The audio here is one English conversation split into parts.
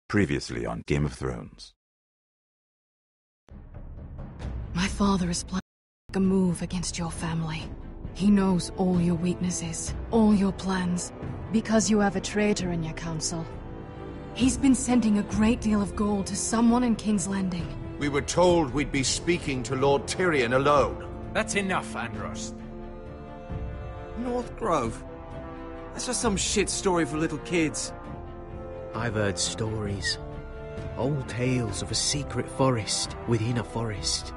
Previously on Game of Thrones. My father is planning a move against your family. He knows all your weaknesses, all your plans, because you have a traitor in your council. He's been sending a great deal of gold to someone in King's Landing. We were told we'd be speaking to Lord Tyrion alone. That's enough, Andros. North Grove? That's just some shit story for little kids. I've heard stories. Old tales of a secret forest within a forest.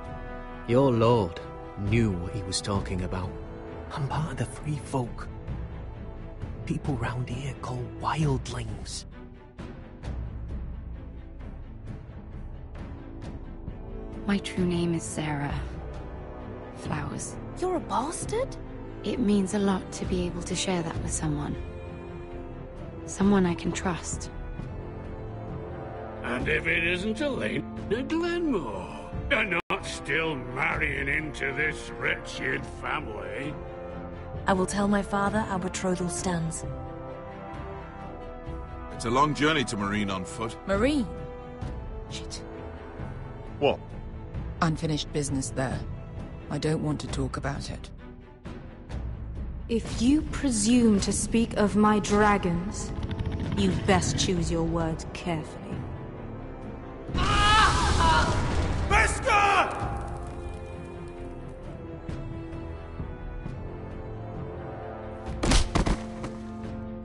Your lord knew what he was talking about. I'm part of the free folk. People round here call wildlings. My true name is Sarah Flowers. You're a bastard? It means a lot to be able to share that with someone. Someone I can trust. And if it isn't Elena Glenmore, you're not still marrying into this wretched family. I will tell my father our betrothal stands. It's a long journey to Marine on foot. Marine? Shit. What? Unfinished business there. I don't want to talk about it. If you presume to speak of my dragons, you'd best choose your words carefully.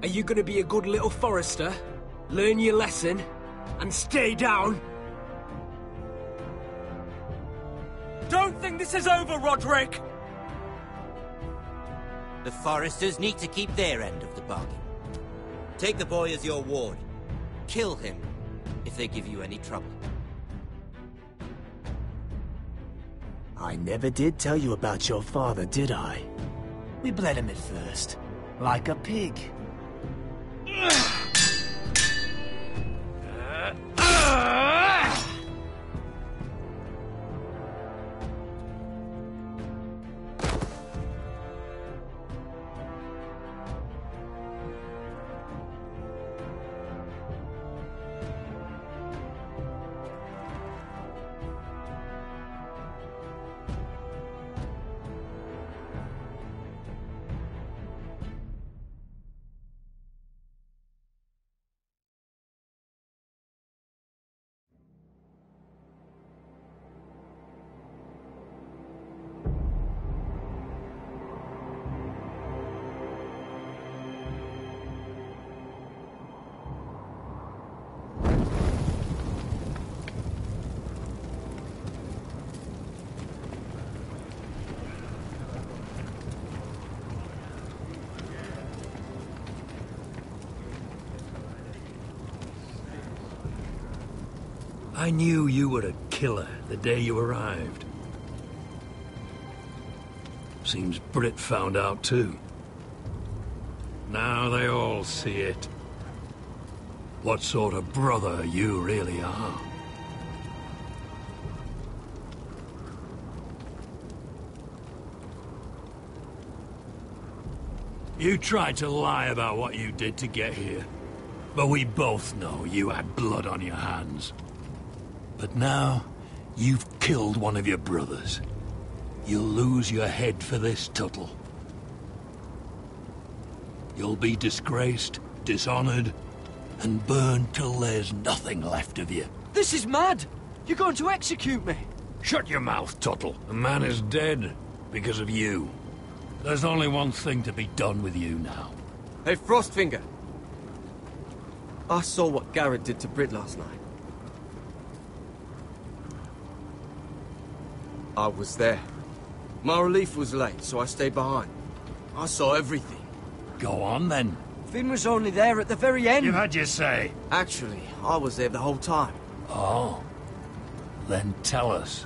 Are you gonna be a good little forester? Learn your lesson? And stay down? Don't think this is over, Roderick! The foresters need to keep their end of the bargain. Take the boy as your ward. Kill him if they give you any trouble. I never did tell you about your father, did I? We bled him at first, like a pig. I knew you were a killer the day you arrived. Seems Britt found out too. Now they all see it. What sort of brother you really are. You tried to lie about what you did to get here, but we both know you had blood on your hands. But now, you've killed one of your brothers. You'll lose your head for this, Tuttle. You'll be disgraced, dishonored, and burned till there's nothing left of you. This is mad! You're going to execute me! Shut your mouth, Tuttle. The man is dead because of you. There's only one thing to be done with you now. Hey, Frostfinger! I saw what Garrett did to Britt last night. I was there. My relief was late, so I stayed behind. I saw everything. Go on, then. Finn was only there at the very end. You had your say. Actually, I was there the whole time. Oh. Then tell us.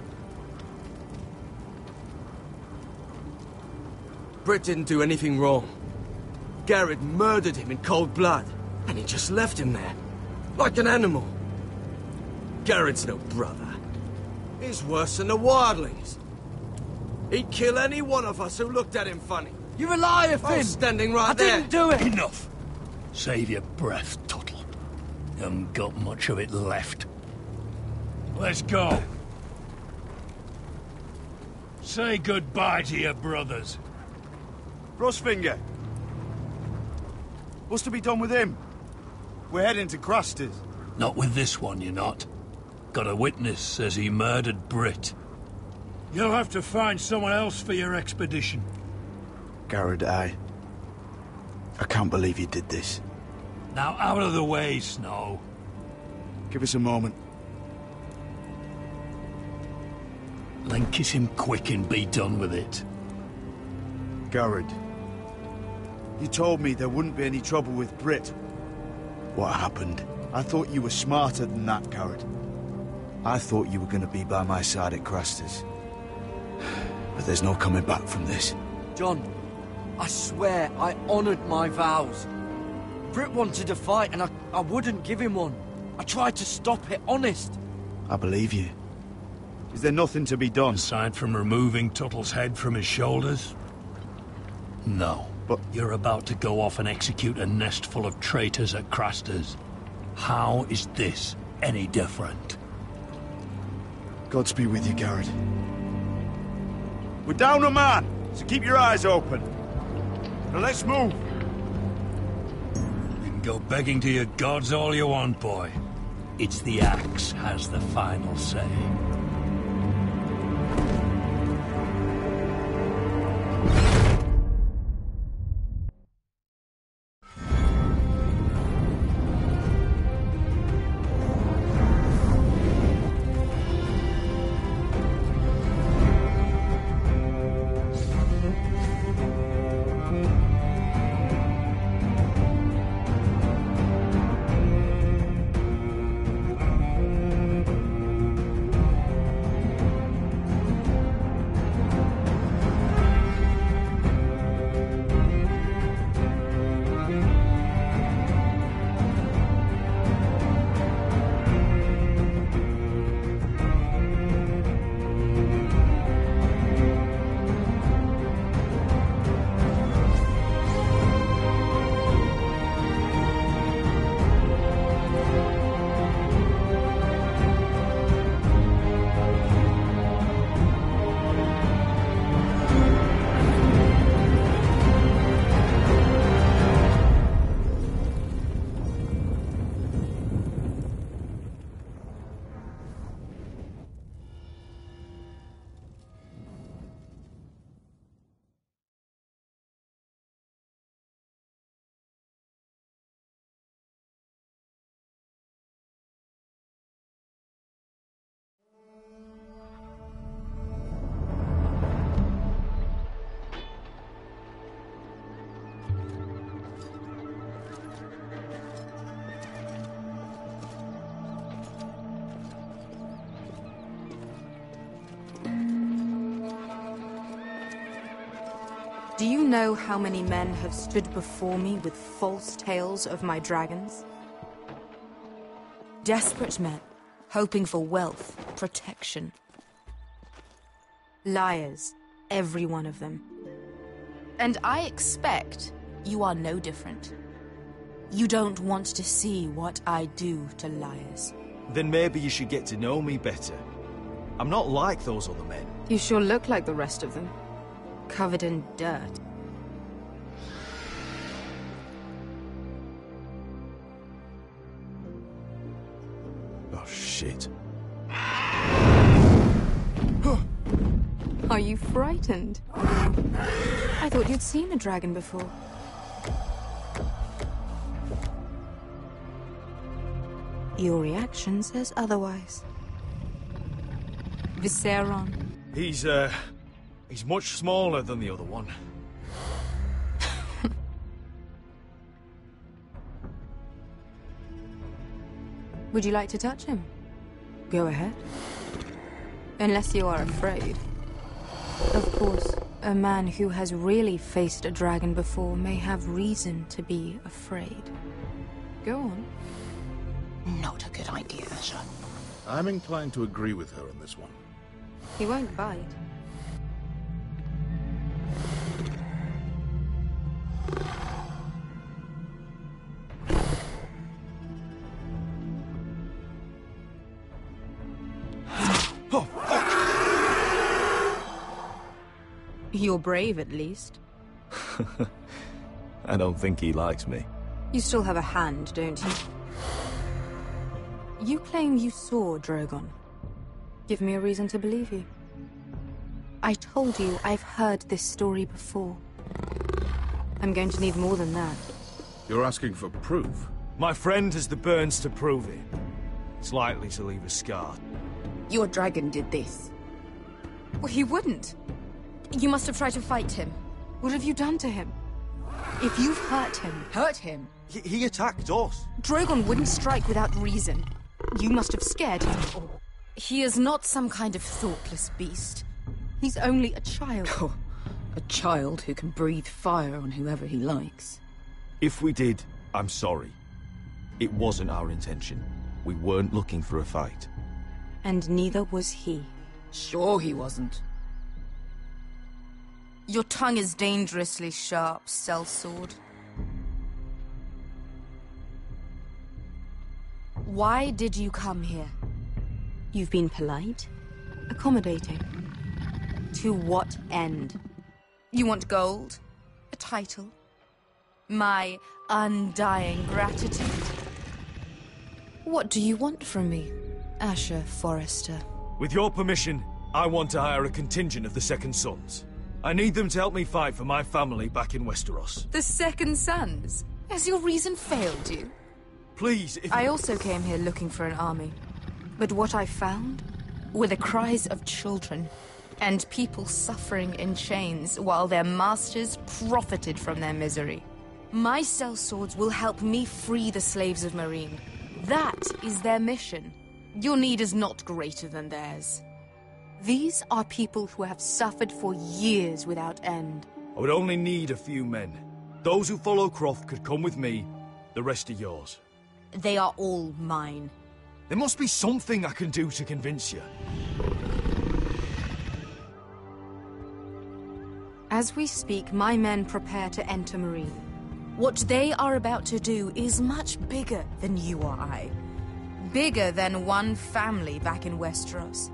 Britt didn't do anything wrong. Garrett murdered him in cold blood, and he just left him there. Like an animal. Garrett's no brother. He's worse than the wildlings. He'd kill any one of us who looked at him funny. You're a liar, Finn! I was standing right I there. didn't do it! Enough! Save your breath, Tuttle. Haven't got much of it left. Let's go. Say goodbye to your brothers. Rustfinger. What's to be done with him? We're heading to Craster's. Not with this one, you're not. Got a witness says he murdered Britt. You'll have to find someone else for your expedition. Garrett, I can't believe you did this. Now out of the way, Snow. Give us a moment. Then kiss him quick and be done with it. Garrett, you told me there wouldn't be any trouble with Britt. What happened? I thought you were smarter than that, Garrett. I thought you were going to be by my side at Craster's. But there's no coming back from this. John, I swear I honoured my vows. Britt wanted to fight and I wouldn't give him one. I tried to stop it, honest. I believe you. Is there nothing to be done? Aside from removing Tuttle's head from his shoulders? No. But you're about to go off and execute a nest full of traitors at Craster's. How is this any different? Godspeed with you, Garrett. We're down a man, so keep your eyes open. Now let's move. You can go begging to your gods all you want, boy. It's the axe has the final say. Do you know how many men have stood before me with false tales of my dragons? Desperate men, hoping for wealth, protection. Liars, every one of them. And I expect you are no different. You don't want to see what I do to liars. Then maybe you should get to know me better. I'm not like those other men. You sure look like the rest of them. Covered in dirt. Oh, shit. Are you frightened? I thought you'd seen a dragon before. Your reaction says otherwise. Viseron. He's much smaller than the other one. Would you like to touch him? Go ahead. Unless you are afraid. Of course, a man who has really faced a dragon before may have reason to be afraid. Go on. Not a good idea, Asher. I'm inclined to agree with her on this one. He won't bite. You're brave, at least. I don't think he likes me. You still have a hand, don't you? You claim you saw Drogon. Give me a reason to believe you. I told you I've heard this story before. I'm going to need more than that. You're asking for proof? My friend has the burns to prove it. It's likely to leave a scar. Your dragon did this. Well, he wouldn't. You must have tried to fight him. What have you done to him? If you've hurt him... Hurt him? He attacked us. Drogon wouldn't strike without reason. You must have scared him. Or he is not some kind of thoughtless beast. He's only a child. Oh, a child who can breathe fire on whoever he likes. If we did, I'm sorry. It wasn't our intention. We weren't looking for a fight. And neither was he. Sure he wasn't. Your tongue is dangerously sharp, sellsword. Why did you come here? You've been polite, accommodating. To what end? You want gold? A title? My undying gratitude? What do you want from me, Asher Forrester? With your permission, I want to hire a contingent of the Second Sons. I need them to help me fight for my family back in Westeros. The Second Sons? Has your reason failed you? Please, if... I also came here looking for an army. But what I found were the cries of children and people suffering in chains while their masters profited from their misery. My sellswords will help me free the slaves of Meereen. That is their mission. Your need is not greater than theirs. These are people who have suffered for years without end. I would only need a few men. Those who follow Croft could come with me. The rest are yours. They are all mine. There must be something I can do to convince you. As we speak, my men prepare to enter Meereen. What they are about to do is much bigger than you or I. Bigger than one family back in Westeros.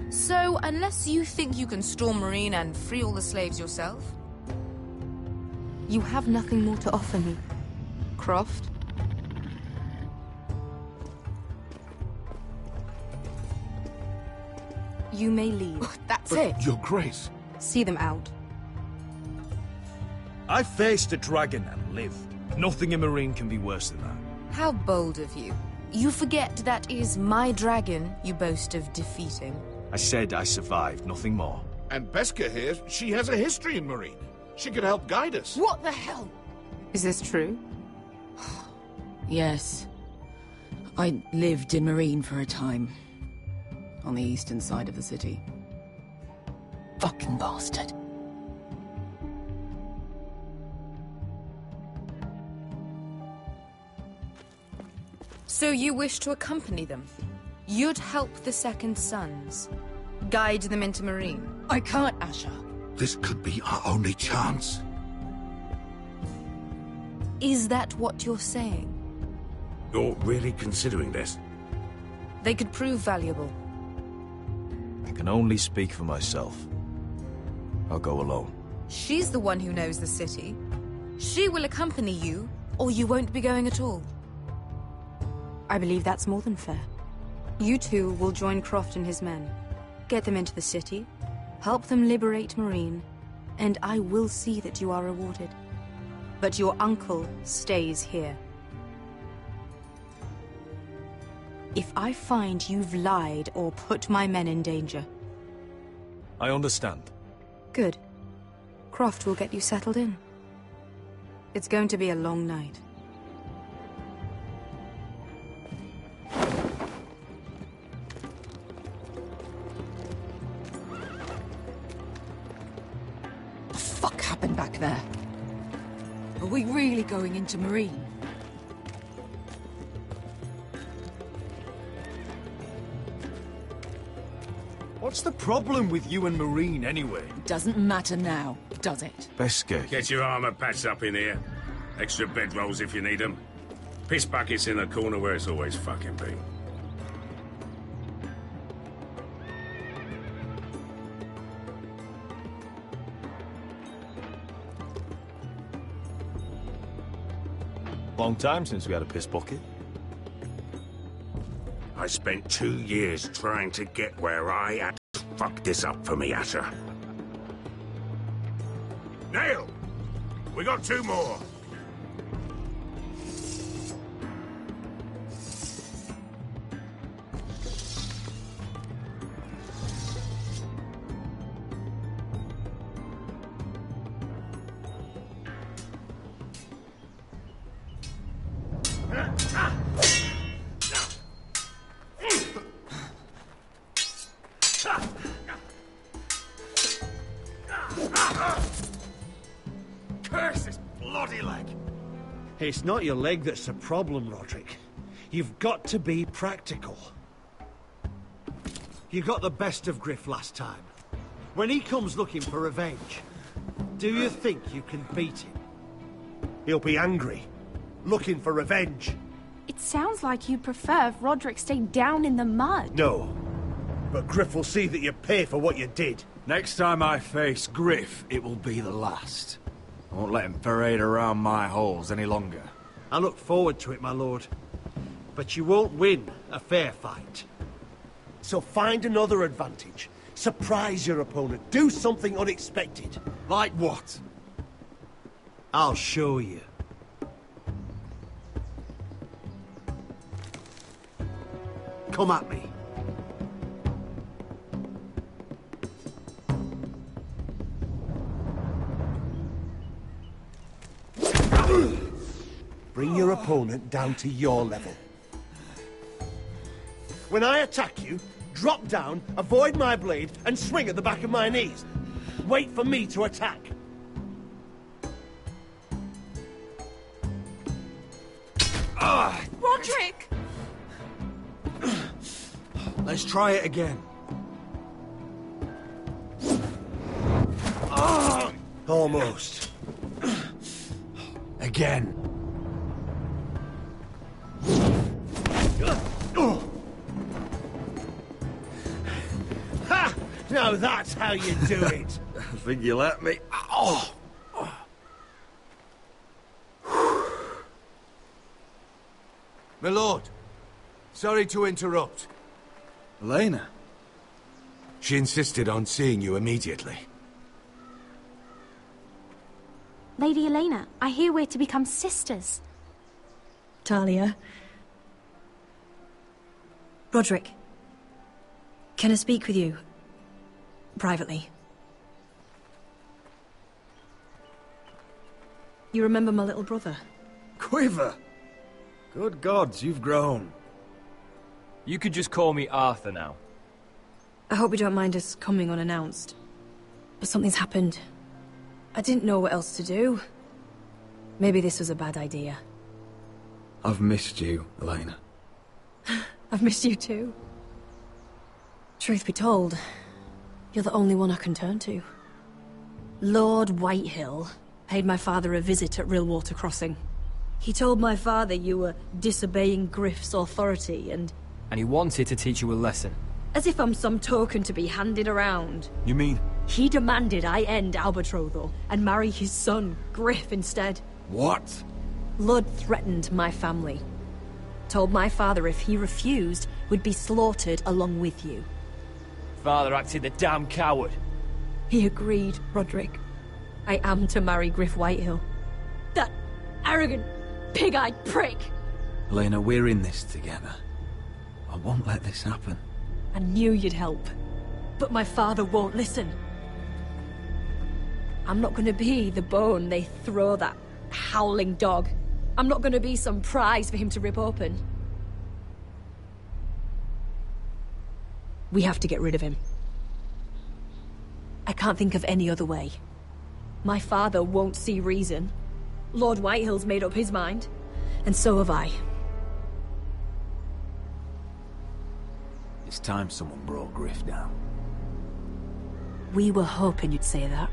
So, unless you think you can storm Meereen and free all the slaves yourself, you have nothing more to offer me, Croft. You may leave. That's But it. Your Grace. See them out. I faced a dragon and lived. Nothing in Meereen can be worse than that. How bold of you. You forget that is my dragon you boast of defeating. I said I survived, nothing more. And Beskha here, she has a history in Meereen. She could help guide us. What the hell? Is this true? Yes. I lived in Meereen for a time. On the eastern side of the city. Fucking bastard. So you wish to accompany them? You'd help the Second Sons? Guide them into Meereen? I can't, Asher. This could be our only chance. Is that what you're saying? You're really considering this? They could prove valuable. I can only speak for myself. I'll go alone. She's the one who knows the city. She will accompany you, or you won't be going at all. I believe that's more than fair. You two will join Croft and his men. Get them into the city, help them liberate Meereen, and I will see that you are rewarded. But your uncle stays here. If I find you've lied or put my men in danger... I understand. Good. Croft will get you settled in. It's going to be a long night. What the fuck happened back there? Are we really going into Meereen? What's the problem with you and Meereen, anyway? Doesn't matter now, does it? Beskha. Get your armor patched up in here. Extra bedrolls if you need them. Piss buckets in the corner where it's always fucking been. Long time since we had a piss bucket. I spent 2 years trying to get where I had to fuck this up for me, Asher. Nail! We got 2 more! Curse this bloody leg! It's not your leg that's the problem, Roderick. You've got to be practical. You got the best of Griff last time. When he comes looking for revenge, do you think you can beat him? He'll be angry, looking for revenge. It sounds like you prefer if Roderick stayed down in the mud. No, but Griff will see that you pay for what you did. Next time I face Griff, it will be the last. I won't let him parade around my halls any longer. I look forward to it, my lord. But you won't win a fair fight. So find another advantage. Surprise your opponent. Do something unexpected. Like what? I'll show you. Come at me. Bring your opponent down to your level. When I attack you, drop down, avoid my blade, and swing at the back of my knees. Wait for me to attack. Roderick! Let's try it again. Almost. Again. Ha! Now that's how you do it. I think you let me. Oh! My lord, sorry to interrupt. Elena? She insisted on seeing you immediately. Lady Elena, I hear we're to become sisters. Talia. Roderick. Can I speak with you? Privately. You remember my little brother? Quiver! Good gods, you've grown. You could just call me Arthur now. I hope you don't mind us coming unannounced. But something's happened. I didn't know what else to do. Maybe this was a bad idea. I've missed you, Elena. I've missed you too. Truth be told, you're the only one I can turn to. Lord Whitehill paid my father a visit at Rillwater Crossing. He told my father you were disobeying Griff's authority and he wanted to teach you a lesson. as if I'm some token to be handed around. You mean? He demanded I end our betrothal and marry his son, Griff, instead. What? Lord threatened my family. Told my father if he refused, we'd be slaughtered along with you. Father acted the damn coward. He agreed, Roderick. I am to marry Griff Whitehill. That arrogant, pig-eyed prick! Elena, we're in this together. I won't let this happen. I knew you'd help. But my father won't listen. I'm not gonna be the bone they throw that howling dog. I'm not gonna be some prize for him to rip open. We have to get rid of him. I can't think of any other way. My father won't see reason. Lord Whitehill's made up his mind. And so have I. It's time someone brought Griff down. We were hoping you'd say that.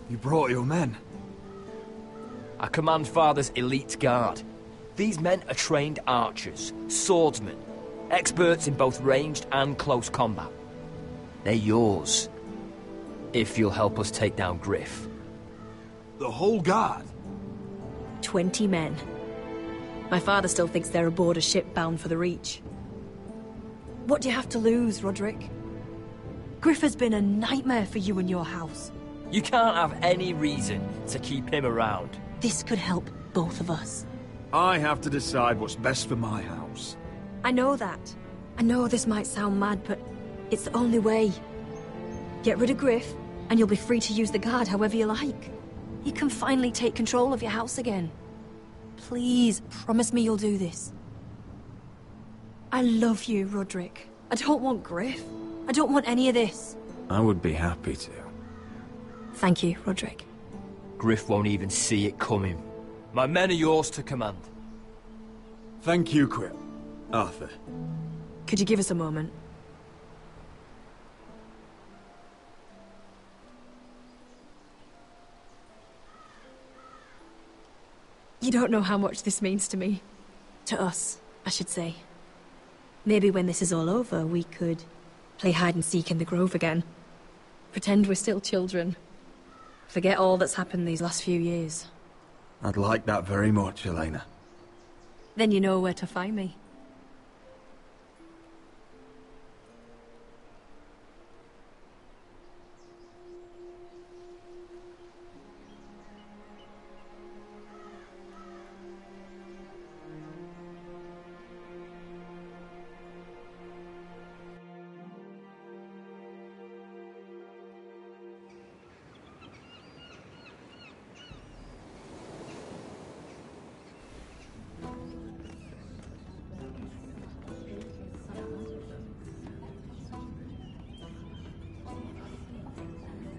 You brought your men. I command Father's elite guard. These men are trained archers, swordsmen, experts in both ranged and close combat. They're yours, if you'll help us take down Griff. The whole guard? 20 men. My father still thinks they're aboard a ship bound for the Reach. What do you have to lose, Roderick? Griff has been a nightmare for you and your house. You can't have any reason to keep him around. This could help both of us. I have to decide what's best for my house. I know that. I know this might sound mad, but it's the only way. Get rid of Griff, and you'll be free to use the guard however you like. You can finally take control of your house again. Please, promise me you'll do this. I love you, Roderick. I don't want Griff. I don't want any of this. I would be happy to. Thank you, Roderick. Griff won't even see it coming. My men are yours to command. Thank you, Quill. Arthur. Could you give us a moment? You don't know how much this means to me. To us, I should say. Maybe when this is all over, we could play hide and seek in the grove again. Pretend we're still children. Forget all that's happened these last few years. I'd like that very much, Elena. Then you know where to find me.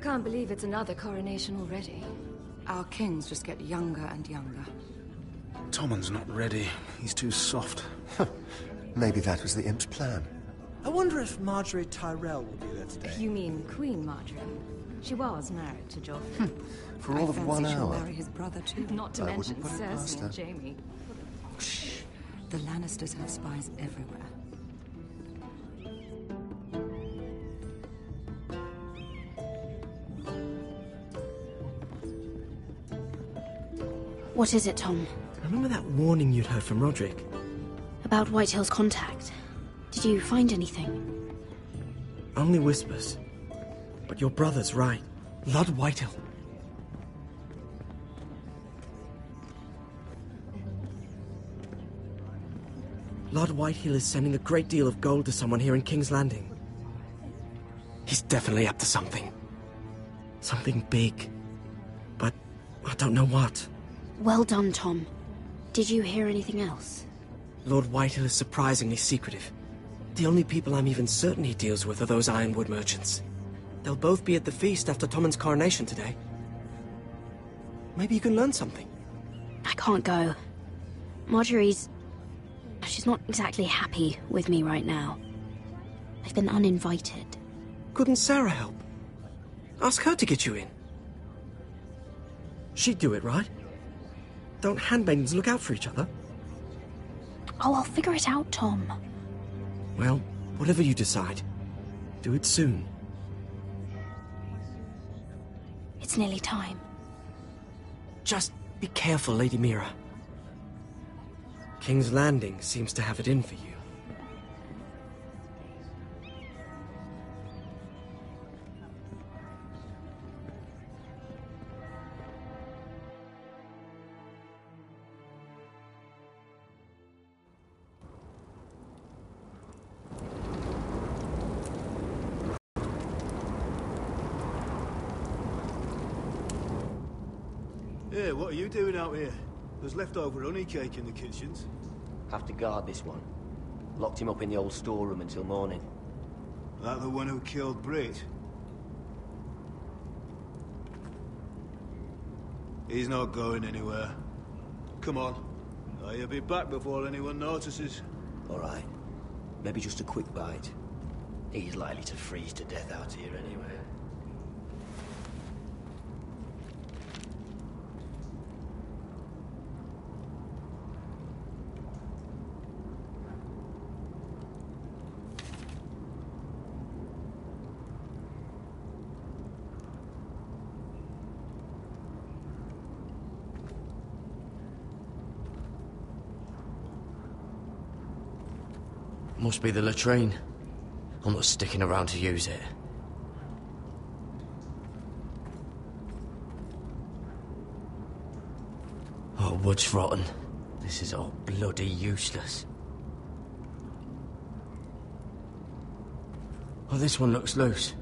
Can't believe it's another coronation already. Our kings just get younger and younger. Tommen's not ready. He's too soft. Maybe that was the imp's plan. I wonder if Marjorie Tyrell will be there today. You mean Queen Marjorie? She was married to Joffrey. For all of 1 she'll hour. marry his brother too. Not to I mention wouldn't put it past Cersei her. and Jaime. Shh. The Lannisters have spies everywhere. What is it, Tom? Remember that warning you'd heard from Roderick? About Whitehill's contact. Did you find anything? Only whispers. But your brother's right. Lord Whitehill. Lord Whitehill is sending a great deal of gold to someone here in King's Landing. He's definitely up to something. Something big. But I don't know what. Well done, Tom. Did you hear anything else? Lord Whitehill is surprisingly secretive. The only people I'm even certain he deals with are those ironwood merchants. They'll both be at the feast after Tommen's coronation today. Maybe you can learn something. I can't go. Marjorie's... she's not exactly happy with me right now. I've been uninvited. Couldn't Sarah help? Ask her to get you in. She'd do it, right? Don't handmaidens look out for each other? Oh, I'll figure it out, Tom. Well, whatever you decide, do it soon. It's nearly time. Just be careful, Lady Mira. King's Landing seems to have it in for you. Yeah, what are you doing out here? There's leftover honey cake in the kitchens. Have to guard this one. Locked him up in the old storeroom until morning. That the one who killed Brit? He's not going anywhere. Come on. You'll be back before anyone notices. All right. Maybe just a quick bite. He's likely to freeze to death out here anyway. Must be the latrine. I'm not sticking around to use it. Oh, wood's rotten. This is all bloody useless. Oh, this one looks loose.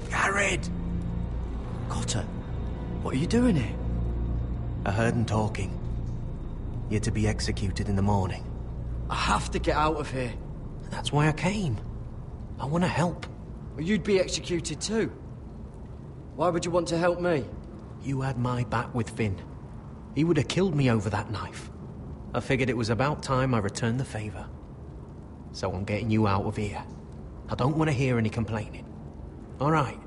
Garrett! Cotter, what are you doing here? I heard him talking. You're to be executed in the morning. I have to get out of here. That's why I came. I want to help. Well, you'd be executed too. Why would you want to help me? You had my back with Finn. He would have killed me over that knife. I figured it was about time I returned the favor. So I'm getting you out of here. I don't want to hear any complaining. All right.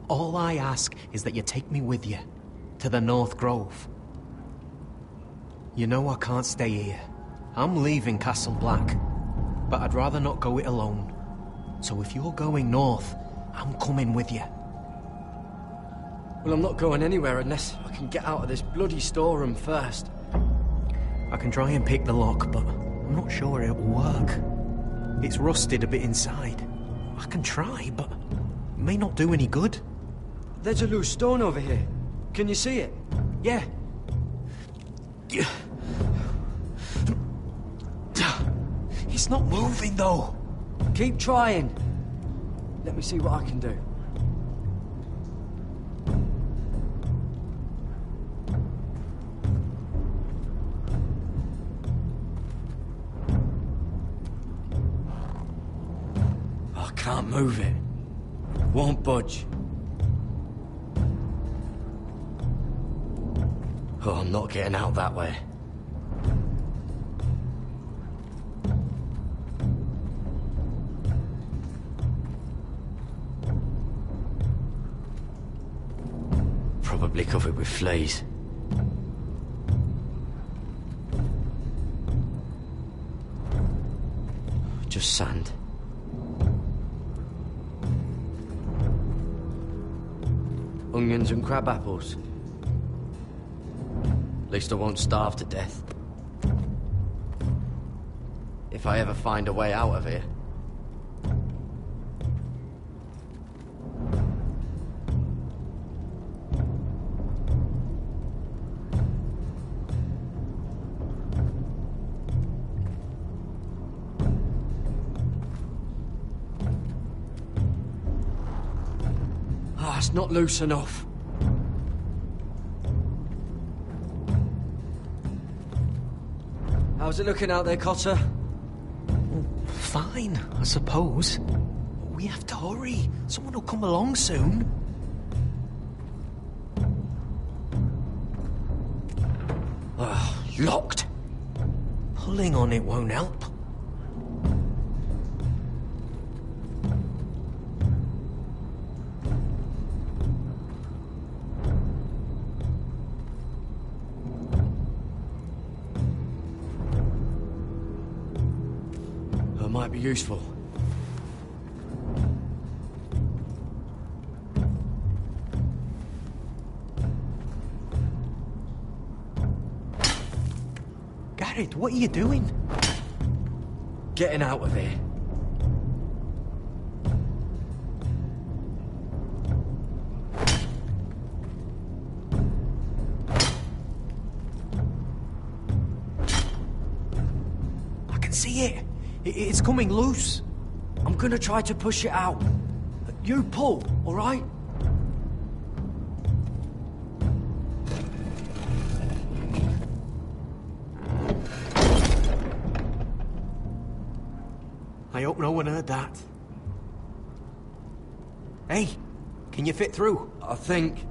All I ask is that you take me with you to the North Grove. You know I can't stay here. I'm leaving Castle Black, but I'd rather not go it alone. So if you're going north, I'm coming with you. Well, I'm not going anywhere unless I can get out of this bloody storeroom first. I can try and pick the lock, but I'm not sure it'll work. It's rusted a bit inside. I can try, but it may not do any good. There's a loose stone over here. Can you see it? Yeah. It's not moving, though. Keep trying. Let me see what I can do. I can't move it. Won't budge. Oh, I'm not getting out that way. Probably covered with fleas. Just sand. Onions and crab apples. At least I won't starve to death. If I ever find a way out of here. Ah, it's not loose enough. How's it looking out there, Cotter? Fine, I suppose. We have to hurry. Someone will come along soon. Locked. Pulling on it won't help. Might be useful. Garrett, what are you doing? Getting out of here. I can see it. It's coming loose. I'm gonna try to push it out. You pull, all right? I hope no one heard that. Hey, can you fit through? I think.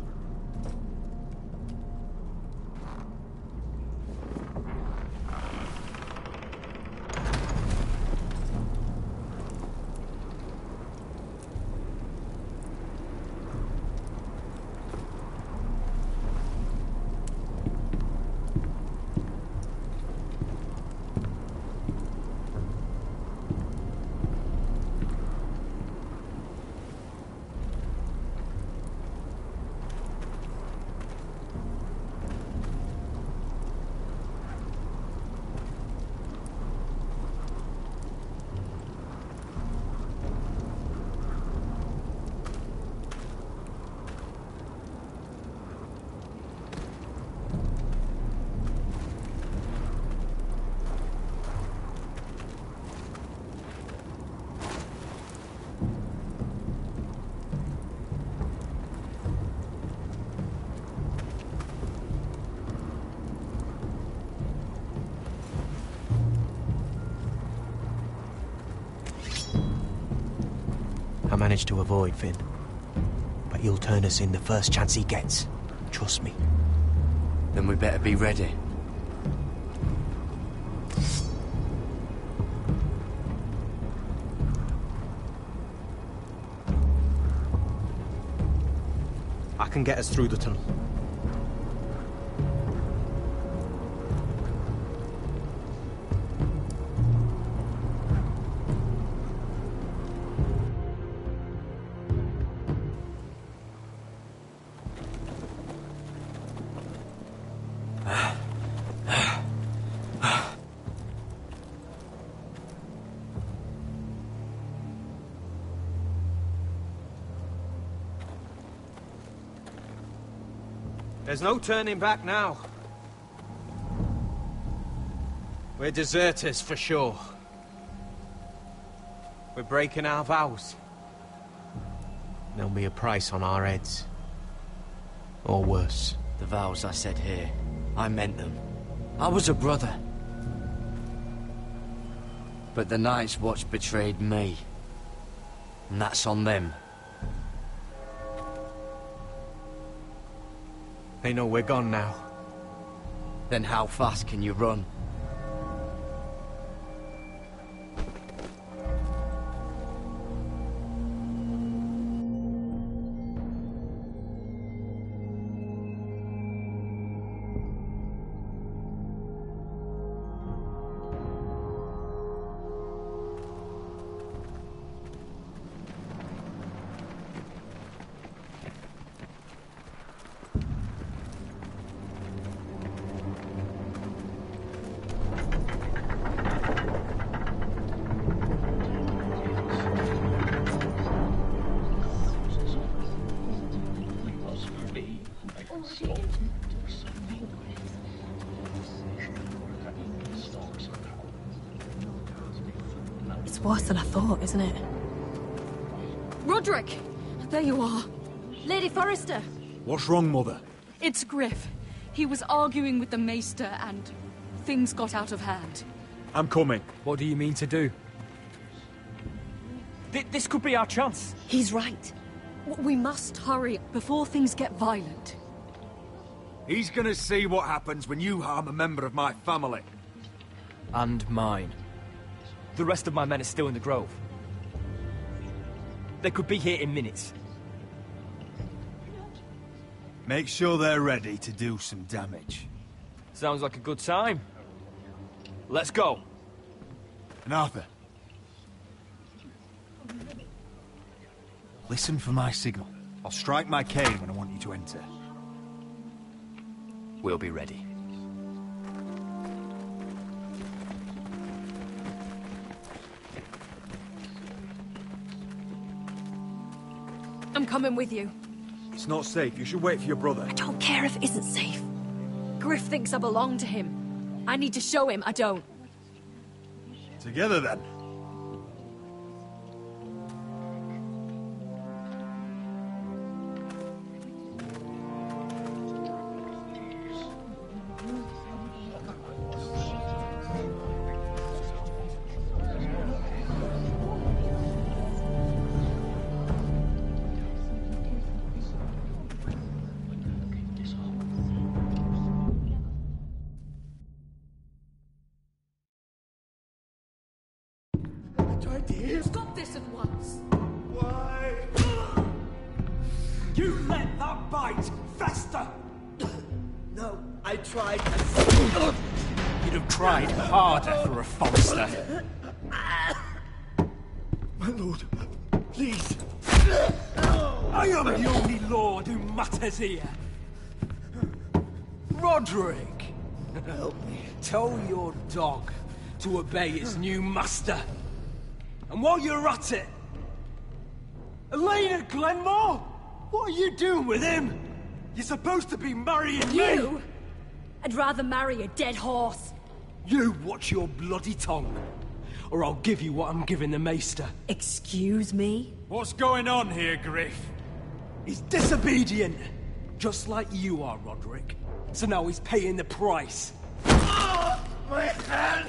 managed to avoid, Finn. But he'll turn us in the first chance he gets. Trust me. Then we better be ready. I can get us through the tunnel. There's no turning back now. We're deserters for sure. We're breaking our vows. There'll be a price on our heads. Or worse. The vows I said here, I meant them. I was a brother. But the Night's Watch betrayed me. And that's on them. They know we're gone now. Then how fast can you run? It's worse than I thought, isn't it? Roderick! There you are. Lady Forrester. What's wrong, Mother? It's Griff. He was arguing with the Maester and things got out of hand. I'm coming. What do you mean to do? This could be our chance. He's right. We must hurry before things get violent. He's gonna see what happens when you harm a member of my family. And mine. The rest of my men are still in the grove. They could be here in minutes. Make sure they're ready to do some damage. Sounds like a good time. Let's go. And Arthur. Listen for my signal. I'll strike my cane when I want you to enter. We'll be ready. I'm coming with you. It's not safe. You should wait for your brother. I don't care if it isn't safe. Griff thinks I belong to him. I need to show him I don't. Together, then. Stop this at once. Why? You let that bite fester! No, I tried. You'd have tried harder for a Forrester. My lord, please. I am the only lord who matters here. Roderick! Help me. Tell your dog to obey his new master. And while you're at it... Elena Glenmore? What are you doing with him? You're supposed to be marrying me! You? I'd rather marry a dead horse. You watch your bloody tongue, or I'll give you what I'm giving the Maester. Excuse me? What's going on here, Griff? He's disobedient, just like you are, Roderick. So now he's paying the price. My hand!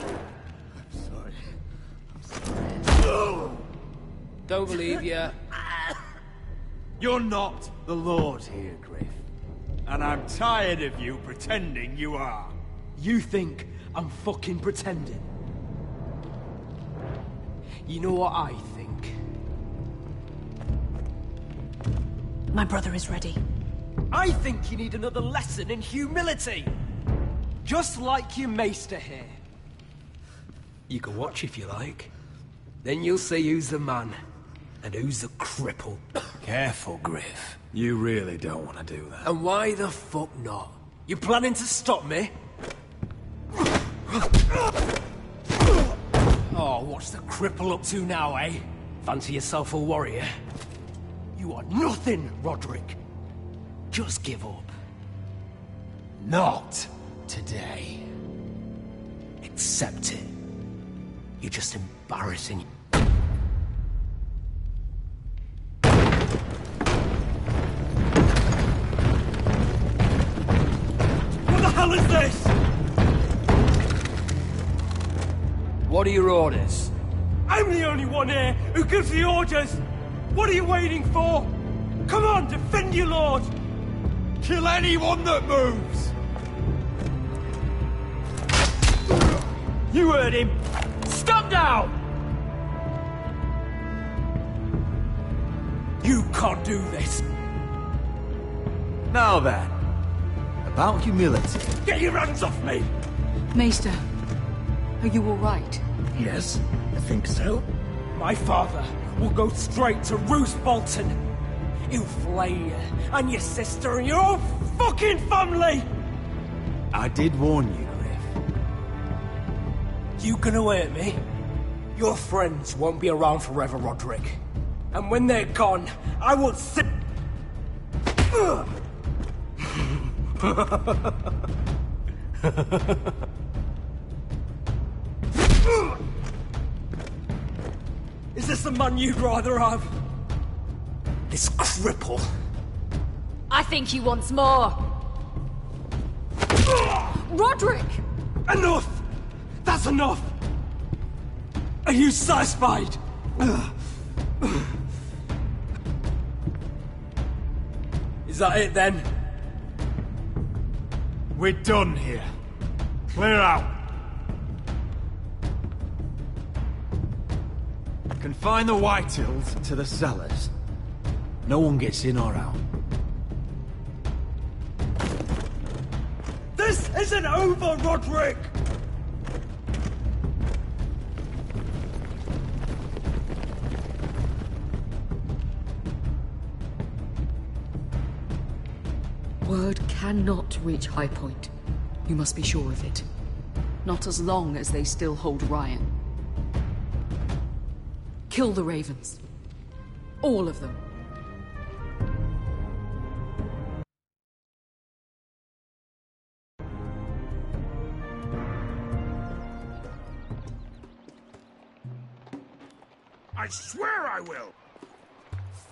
I'm sorry. Don't believe you. You're not the Lord here, Griff. And I'm tired of you pretending you are. You think I'm fucking pretending? You know what I think? My brother is ready. I think you need another lesson in humility. Just like your maester here. You can watch if you like. Then you'll see who's the man and who's the cripple. Careful, Griff. You really don't want to do that. And why the fuck not? You planning to stop me? Oh, what's the cripple up to now, eh? Fancy yourself a warrior? You are nothing, Roderick. Just give up. Not today. Accept it. You're just embarrassing. What the hell is this? What are your orders? I'm the only one here who gives the orders! What are you waiting for? Come on, defend your lord! Kill anyone that moves! You heard him! Stop now! You can't do this! Now then, about humility. Get your hands off me! Maester, are you all right? Yes, I think so. My father will go straight to Roose Bolton. He'll flay you, and your sister, and your whole fucking family! I did warn you, Griff. You gonna hurt me? Your friends won't be around forever, Roderick. And when they're gone, I will sit... Is this the man you'd rather have? This cripple. I think he wants more. Roderick! Enough! That's enough! Are you satisfied? Is that it then? We're done here. Clear out. Confine the Whitehills to the cellars. No one gets in or out. This isn't over, Roderick! Word cannot reach High Point. You must be sure of it. Not as long as they still hold Ryan. Kill the Ravens. All of them. I swear I will!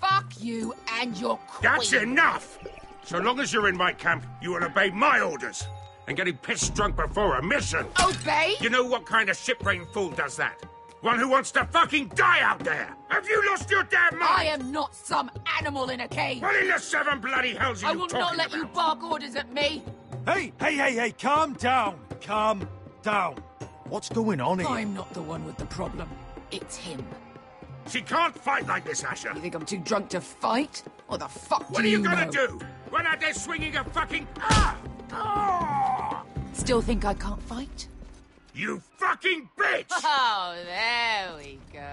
Fuck you and your queen. That's enough! So long as you're in my camp, you will obey my orders. And getting pissed drunk before a mission. Obey? You know what kind of ship-brained fool does that? One who wants to fucking die out there! Have you lost your damn mind? I am not some animal in a cage. What in the seven bloody hells are I you will talking not let about? you bark orders at me. Hey, calm down. Calm down. What's going on here? I'm not the one with the problem. It's him. She can't fight like this, Asher. You think I'm too drunk to fight? What the fuck What do are you know? gonna do? Run out there swinging a fucking... Still think I can't fight? You fucking bitch! Oh, there we go.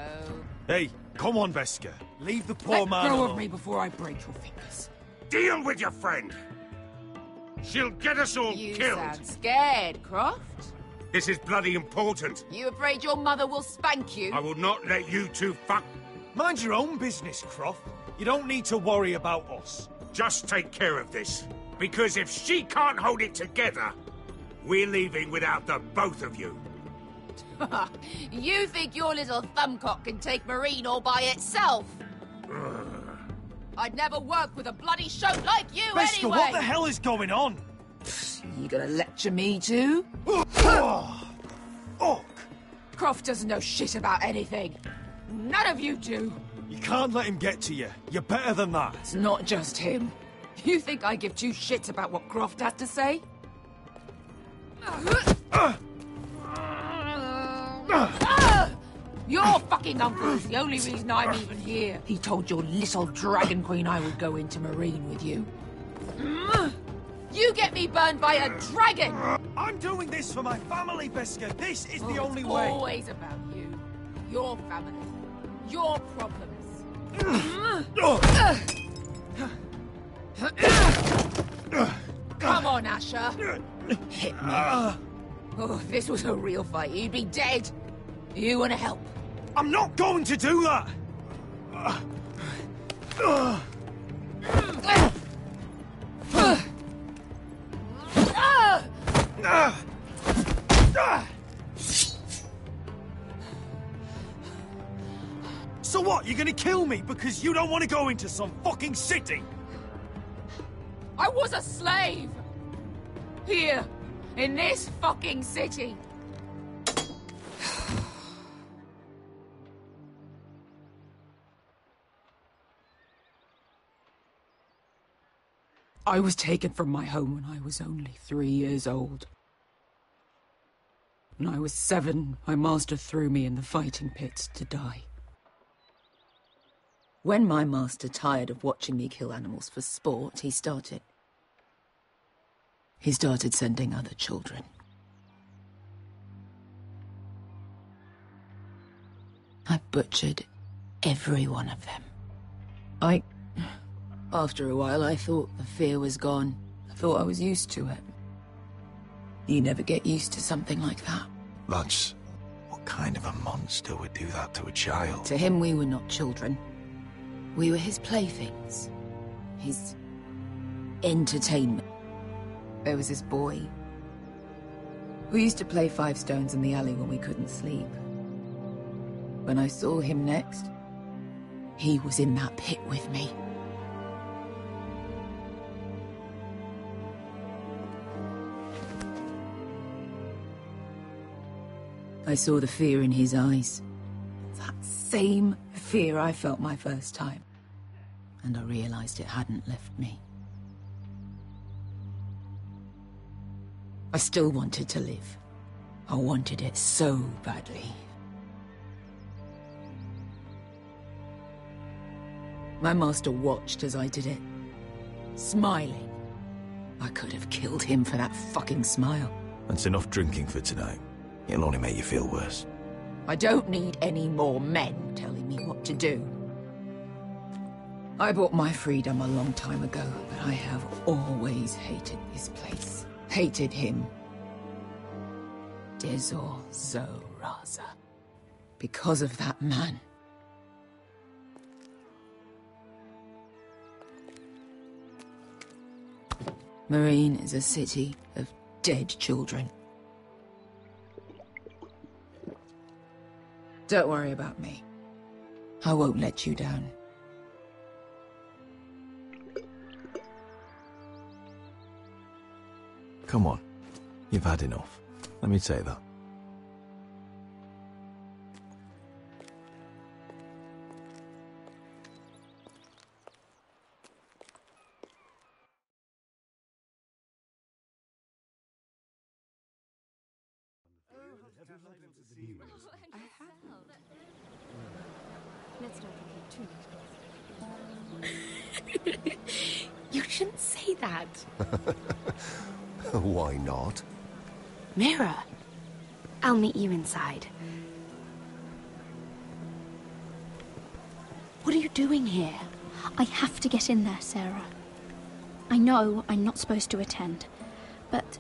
Hey, come on, Veska. Leave the poor Let man go alone. of me before I break your fingers. Deal with your friend. She'll get us all You killed. sound scared, Croft. This is bloody important. You afraid your mother will spank you? I will not let you two fuck... Mind your own business, Croft. You don't need to worry about us. Just take care of this. Because if she can't hold it together, we're leaving without the both of you. You think your little thumbcock can take Marine all by itself? I'd never work with a bloody shote like you Veska, anyway! what the hell is going on? You gonna lecture me too? Oh. Croft doesn't know shit about anything. none of you do. You can't let him get to you. You're better than that. It's not just him. You think I give two shits about what Croft has to say? Your fucking uncle is the only reason I'm even here. He told your little dragon queen I would go into Marine with you. You get me burned by a dragon! I'm doing this for my family, Biscuit. This is the only It's way. always about you. Your family. Your problems. Come on, Asher. Hit me. Oh, if this was a real fight, you'd be dead. You want to help? I'm not going to do that! So what, you're gonna kill me because you don't want to go into some fucking city? I was a slave! Here, in this fucking city. I was taken from my home when I was only 3 years old. When I was 7, my master threw me in the fighting pits to die. When my master tired of watching me kill animals for sport, he started sending other children. I butchered every one of them. After a while, I thought the fear was gone. I thought I was used to it. You never get used to something like that. Lads, what kind of a monster would do that to a child? To him, we were not children. We were his playthings. His entertainment. There was this boy. We used to play 5 stones in the alley when we couldn't sleep. When I saw him next, he was in that pit with me. I saw the fear in his eyes. That same fear I felt my first time. And I realized it hadn't left me. I still wanted to live. I wanted it so badly. My master watched as I did it, smiling. I could have killed him for that fucking smile. That's enough drinking for tonight. It'll only make you feel worse. I don't need any more men telling me what to do. I bought my freedom a long time ago, but I have always hated this place. Hated him. Dezor Zoraza. Because of that man. Marine is a city of dead children. Don't worry about me. I won't let you down. Come on. You've had enough. Let me say that. You shouldn't say that. Why not? Mira, I'll meet you inside. What are you doing here? I have to get in there, Sarah. I know I'm not supposed to attend, but...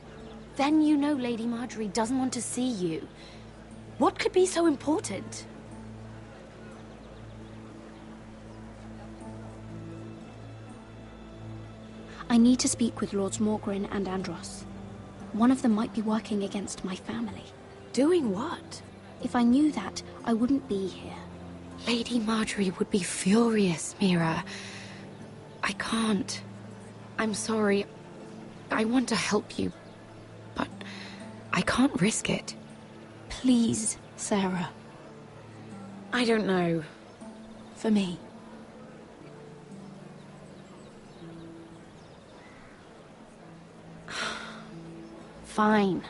Then you know Lady Marjorie doesn't want to see you. What could be so important? I need to speak with Lords Morgren and Andros. One of them might be working against my family. Doing what? If I knew that, I wouldn't be here. Lady Marjorie would be furious, Mira. I can't. I'm sorry. I want to help you, but I can't risk it. Please, Sarah. I don't know. For me. Fine.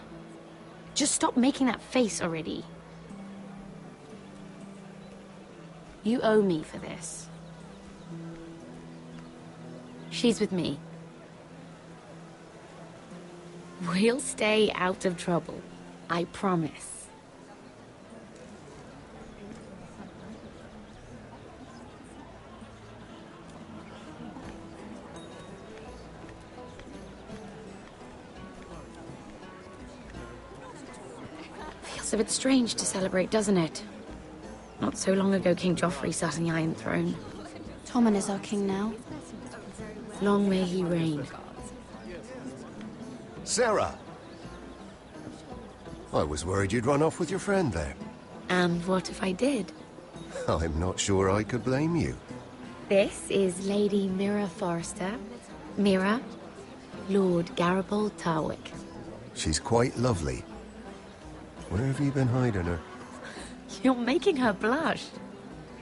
Just stop making that face already. You owe me for this. She's with me. We'll stay out of trouble. I promise. Feels a bit strange to celebrate, doesn't it? Not so long ago, King Joffrey sat on the Iron Throne. Tommen is our king now. Long may he reign. Sarah! I was worried you'd run off with your friend there. And what if I did? I'm not sure I could blame you. This is Lady Mira Forrester. Mira, Lord Garibald Tarwick. She's quite lovely. Where have you been hiding her? You're making her blush.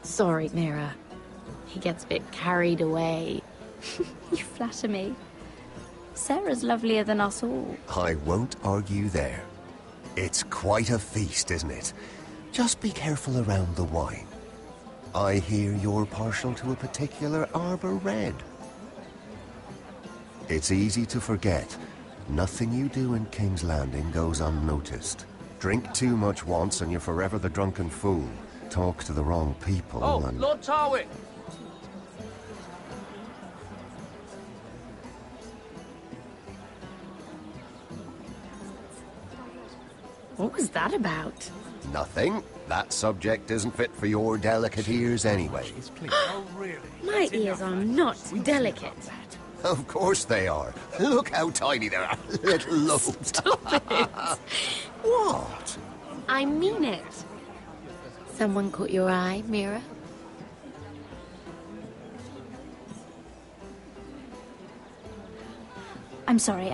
Sorry, Mira. He gets a bit carried away. You flatter me. Sarah's lovelier than us all. I won't argue there. It's quite a feast, isn't it? Just be careful around the wine. I hear you're partial to a particular Arbor Red. It's easy to forget. Nothing you do in King's Landing goes unnoticed. Drink too much once and you're forever the drunken fool. Talk to the wrong people and... Lord Tarwick! What was that about? Nothing. That subject isn't fit for your delicate ears anyway. My ears are not delicate. Of course they are. Look how tiny they are. Little lobes. Stop it. What? I mean it. Someone caught your eye, Mira? I'm sorry,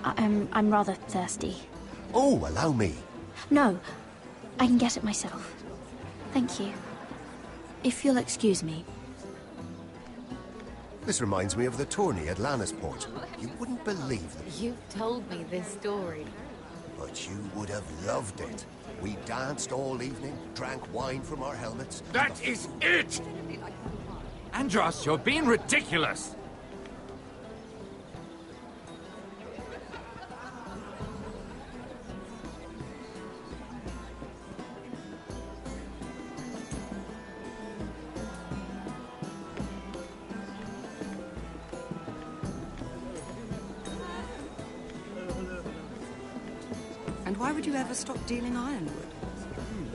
I'm rather thirsty. Oh, allow me. No, I can get it myself. Thank you. If you'll excuse me. This reminds me of the tourney at Lannisport. You wouldn't believe them. You've told me this story. But you would have loved it. We danced all evening, drank wine from our helmets. That is it! Andros, you're being ridiculous! And why would you ever stop dealing ironwood?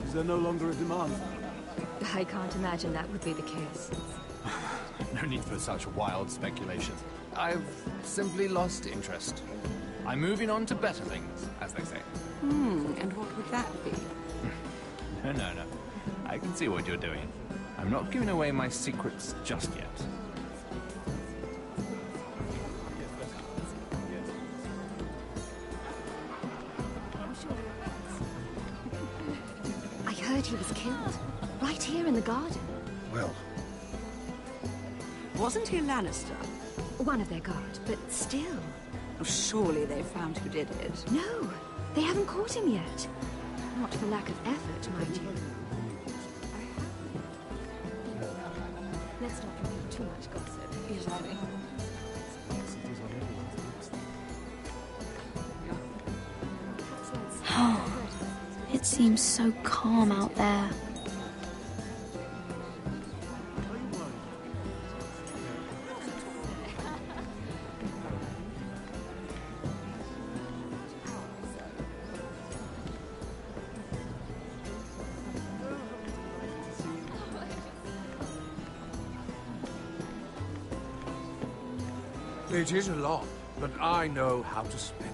Is there no longer a demand? I can't imagine that would be the case. No need for such wild speculations. I've simply lost interest. I'm moving on to better things, as they say. And what would that be? No. I can see what you're doing. I'm not giving away my secrets just yet. I heard he was killed. Right here in the garden. Well... Wasn't he a Lannister? One of their guard, but still. Oh, surely they found who did it. No, they haven't caught him yet. Not for lack of effort, mind you. Let's not reveal too much gossip. Exactly. It seems so calm out there. It is a lot, but I know how to spend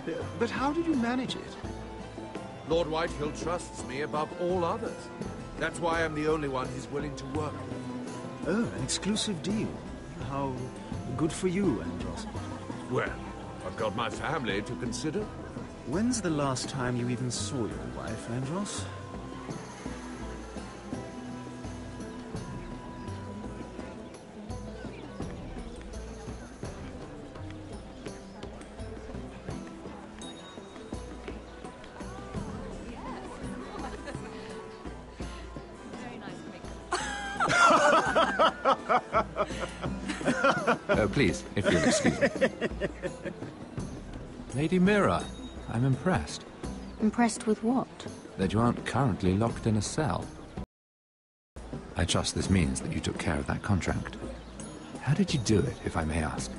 it. But how did you manage it? Lord Whitehill trusts me above all others. That's why I'm the only one he's willing to work with. Oh, an exclusive deal. How good for you, Andros. Well, I've got my family to consider. When's the last time you even saw your wife, Andros? Please, if you'll excuse me. Lady Mira, I'm impressed. Impressed with what? That you aren't currently locked in a cell. I trust this means that you took care of that contract. How did you do it, if I may ask?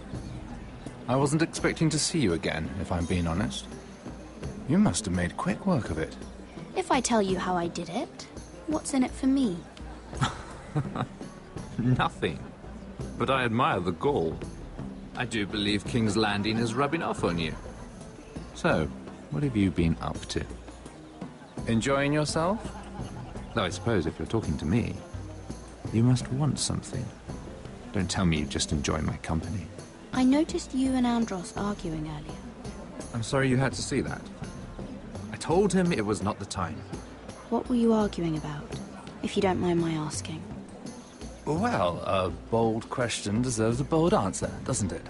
I wasn't expecting to see you again, if I'm being honest. You must have made quick work of it. If I tell you how I did it, what's in it for me? Nothing. But I admire the gall. I do believe King's Landing is rubbing off on you. So, what have you been up to? Enjoying yourself? Though I suppose if you're talking to me, you must want something. Don't tell me you just enjoy my company. I noticed you and Andros arguing earlier. I'm sorry you had to see that. I told him it was not the time. What were you arguing about, if you don't mind my asking? Well, a bold question deserves a bold answer, doesn't it?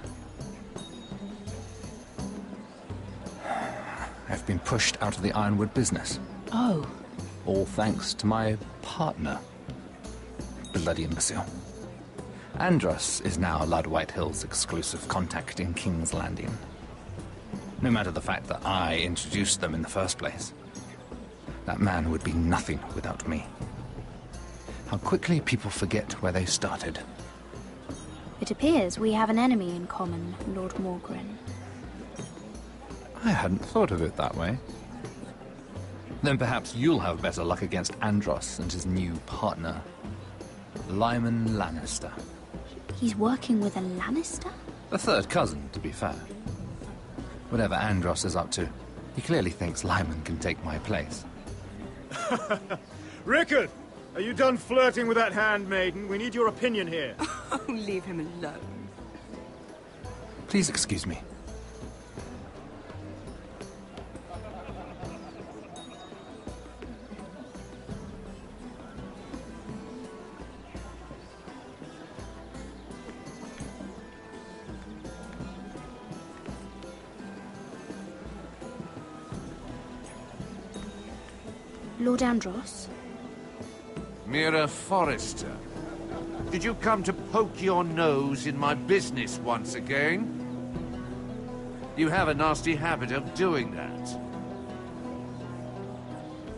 I've been pushed out of the ironwood business. Oh. All thanks to my partner. Bloody imbecile. Andros is now Lord Whitehill's exclusive contact in King's Landing. No matter the fact that I introduced them in the first place. That man would be nothing without me. How quickly people forget where they started. It appears we have an enemy in common, Lord Morgren. I hadn't thought of it that way. Then perhaps you'll have better luck against Andros and his new partner, Lyman Lannister. He's working with a Lannister? A third cousin, to be fair. Whatever Andros is up to, he clearly thinks Lyman can take my place. Rickard! Are you done flirting with that handmaiden? We need your opinion here. Oh, leave him alone. Please excuse me. Lord Andros? Mira Forrester, did you come to poke your nose in my business once again? You have a nasty habit of doing that.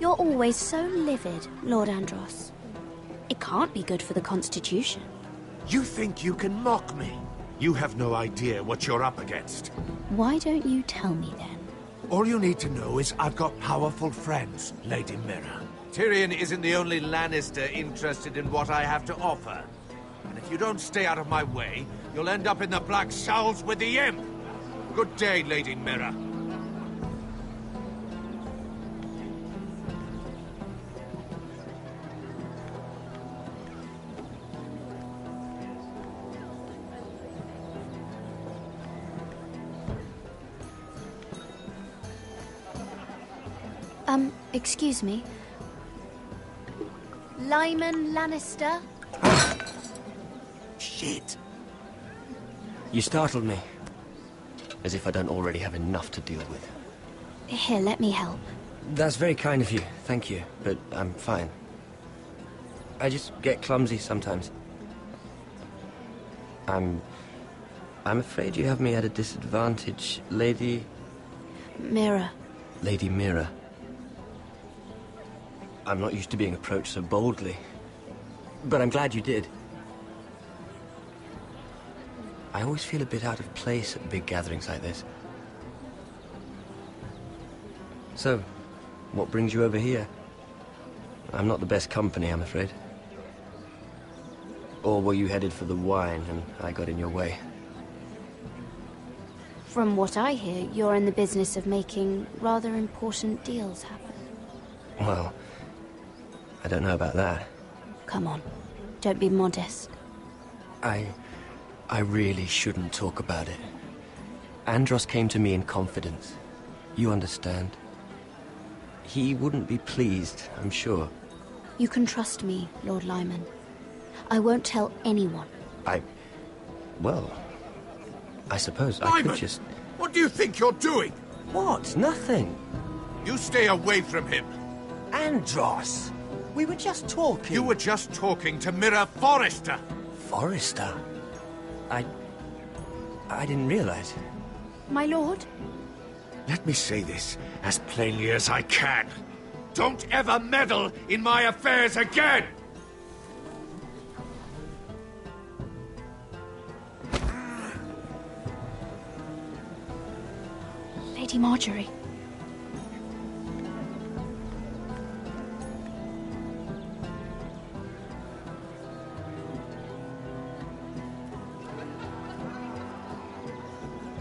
You're always so livid, Lord Andros. It can't be good for the Constitution. You think you can mock me? You have no idea what you're up against. Why don't you tell me then? All you need to know is I've got powerful friends, Lady Mira. Tyrion isn't the only Lannister interested in what I have to offer. And if you don't stay out of my way, you'll end up in the Black Showls with the Imp. Good day, Lady Mira. Excuse me. Lyman Lannister? Shit. You startled me. As if I don't already have enough to deal with. Here, let me help. That's very kind of you, thank you, but I'm fine. I just get clumsy sometimes. I'm afraid you have me at a disadvantage, Lady... Mira. Lady Mira. I'm not used to being approached so boldly. But I'm glad you did. I always feel a bit out of place at big gatherings like this. So, what brings you over here? I'm not the best company, I'm afraid. Or were you headed for the wine and I got in your way? From what I hear, you're in the business of making rather important deals happen. Well, I don't know about that. Come on, don't be modest. I really shouldn't talk about it. Andros came to me in confidence. You understand? He wouldn't be pleased, I'm sure. You can trust me, Lord Lyman. I won't tell anyone. Well, I suppose Lyman, I could just... What do you think you're doing? What? Nothing. You stay away from him. Andros! We were just talking. You were just talking to Mirror Forrester. Forrester? I didn't realize. My lord? Let me say this as plainly as I can. Don't ever meddle in my affairs again! Lady Marjorie.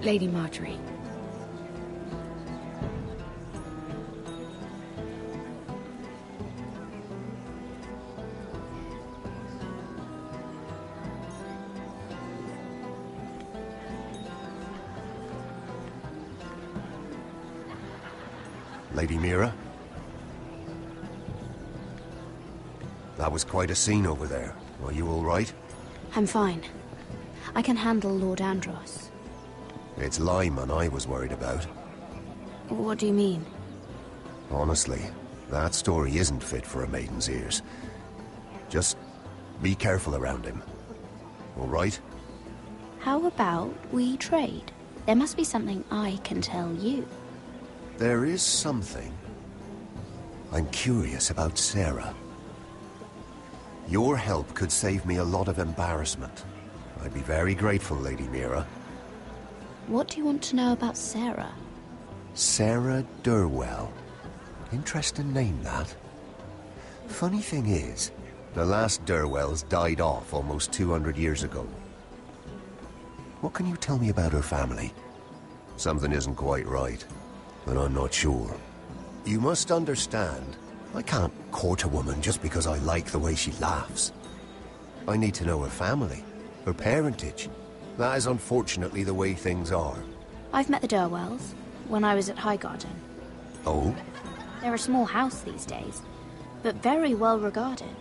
Lady Marjorie. Lady Mira? That was quite a scene over there. Are you all right? I'm fine. I can handle Lord Andros. It's Lyman I was worried about. What do you mean? Honestly, that story isn't fit for a maiden's ears. Just be careful around him. All right? How about we trade? There must be something I can tell you. There is something. I'm curious about Sarah. Your help could save me a lot of embarrassment. I'd be very grateful, Lady Mira. What do you want to know about Sarah? Sarah Durwell. Interesting name, that. Funny thing is, the last Durwells died off almost 200 years ago. What can you tell me about her family? Something isn't quite right, but I'm not sure. You must understand, I can't court a woman just because I like the way she laughs. I need to know her family, her parentage. That is unfortunately the way things are. I've met the Durwells when I was at Highgarden. Oh? They're a small house these days, but very well regarded.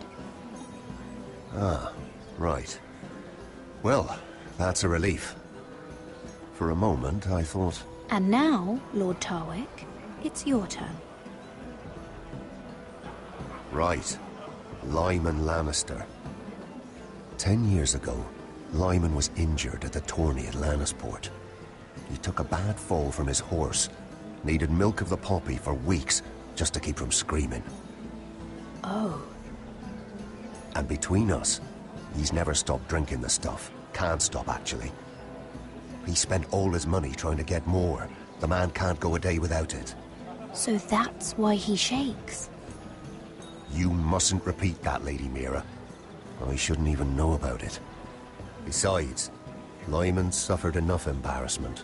Ah, right. Well, that's a relief. For a moment, I thought... And now, Lord Tarwick, it's your turn. Right. Lyman Lannister. 10 years ago, Lyman was injured at the tourney at Lannisport. He took a bad fall from his horse. Needed milk of the poppy for weeks just to keep from screaming. Oh. And between us, he's never stopped drinking the stuff. Can't stop, actually. He spent all his money trying to get more. The man can't go a day without it. So that's why he shakes. You mustn't repeat that, Lady Mira. I shouldn't even know about it. Besides, Lyman suffered enough embarrassment.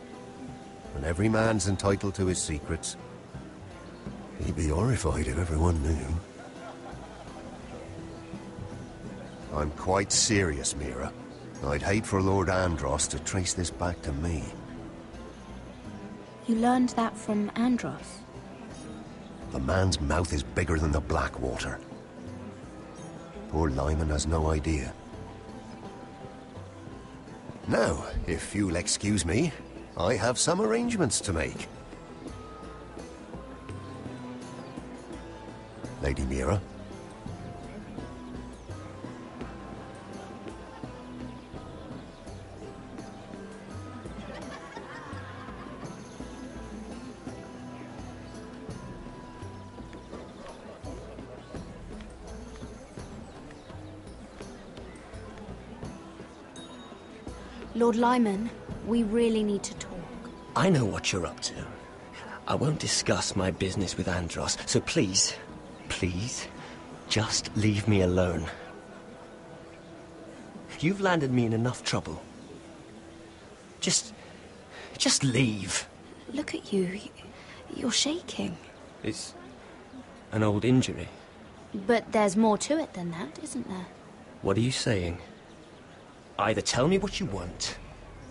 And every man's entitled to his secrets. He'd be horrified if everyone knew. I'm quite serious, Mira. I'd hate for Lord Andros to trace this back to me. You learned that from Andros? The man's mouth is bigger than the Blackwater. Poor Lyman has no idea. Now, if you'll excuse me, I have some arrangements to make. Lady Mira? Lord Lyman, we really need to talk. I know what you're up to. I won't discuss my business with Andros, so please, just leave me alone. You've landed me in enough trouble. Just leave. Look at you. You're shaking. It's an old injury. But there's more to it than that, isn't there? What are you saying? Either tell me what you want,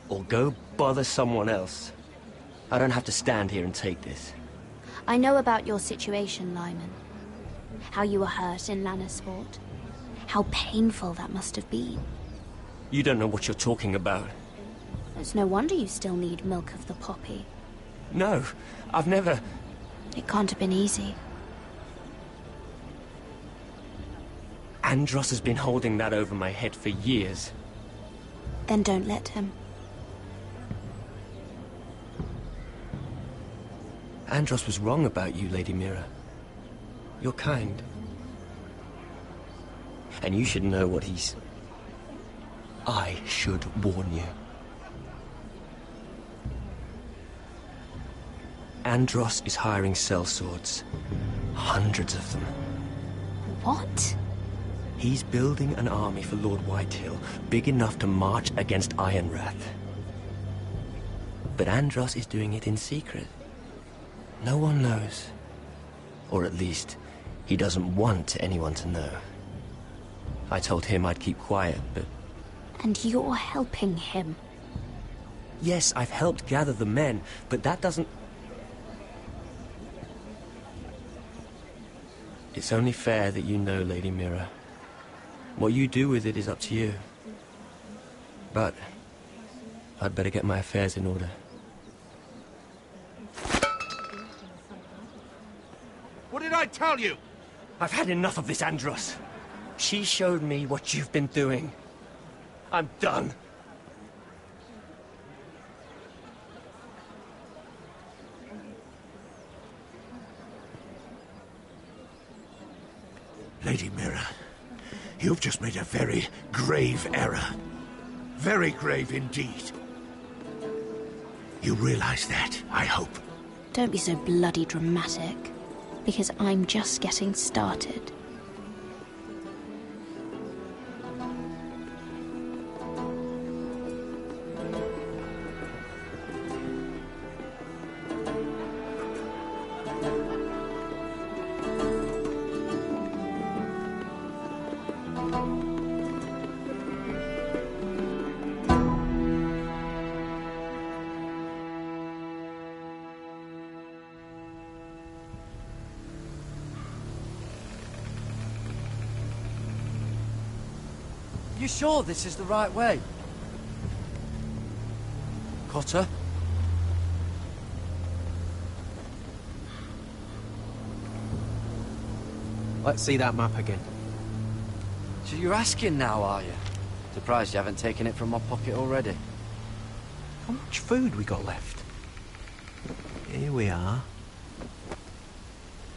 or go bother someone else. I don't have to stand here and take this. I know about your situation, Lyman. How you were hurt in Lannisport. How painful that must have been. You don't know what you're talking about. It's no wonder you still need milk of the poppy. No, I've never... It can't have been easy. Andros has been holding that over my head for years. Then don't let him. Andros was wrong about you, Lady Mira. You're kind. And you should know what he's... I should warn you. Andros is hiring sellswords. Hundreds of them. What? He's building an army for Lord Whitehill, big enough to march against Ironrath. But Andros is doing it in secret. No one knows. Or at least, he doesn't want anyone to know. I told him I'd keep quiet, but... And you're helping him? Yes, I've helped gather the men, but that doesn't... It's only fair that you know, Lady Mira. What you do with it is up to you. But I'd better get my affairs in order. What did I tell you? I've had enough of this, Andros. She showed me what you've been doing. I'm done. Lady Mira, you've just made a very grave error. Very grave indeed. You realize that, I hope. Don't be so bloody dramatic, because I'm just getting started. You sure this is the right way? Cotter? Let's see that map again. So you're asking now, are you? Surprised you haven't taken it from my pocket already. How much food we got left? Here we are.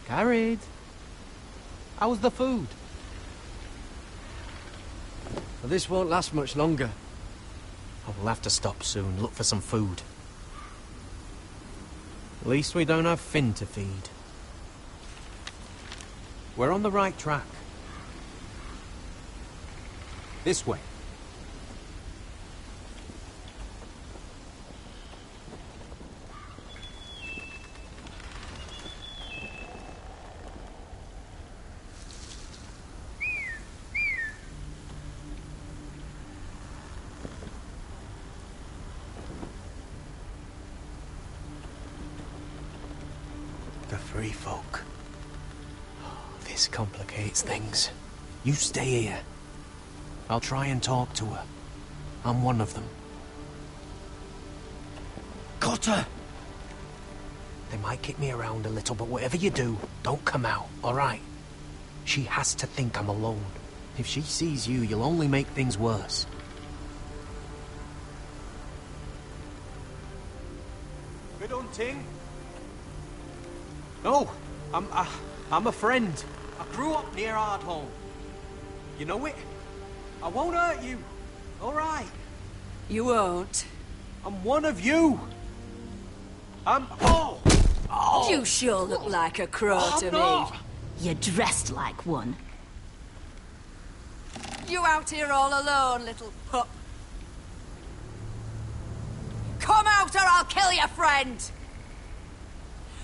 Carried. How's the food? Well, this won't last much longer. Oh, we'll have to stop soon, look for some food. At least we don't have Finn to feed. We're on the right track. This way. The free folk. This complicates things. You stay here. I'll try and talk to her. I'm one of them. Cotter! They might kick me around a little, but whatever you do, don't come out, alright? She has to think I'm alone. If she sees you, you'll only make things worse. Good hunting. No, I'm a friend. I grew up near Ardhome. You know it? I won't hurt you. All right. You won't. I'm one of you. Oh! You sure look like a crow to me. You're dressed like one. You out here all alone, little pup? Come out or I'll kill your friend!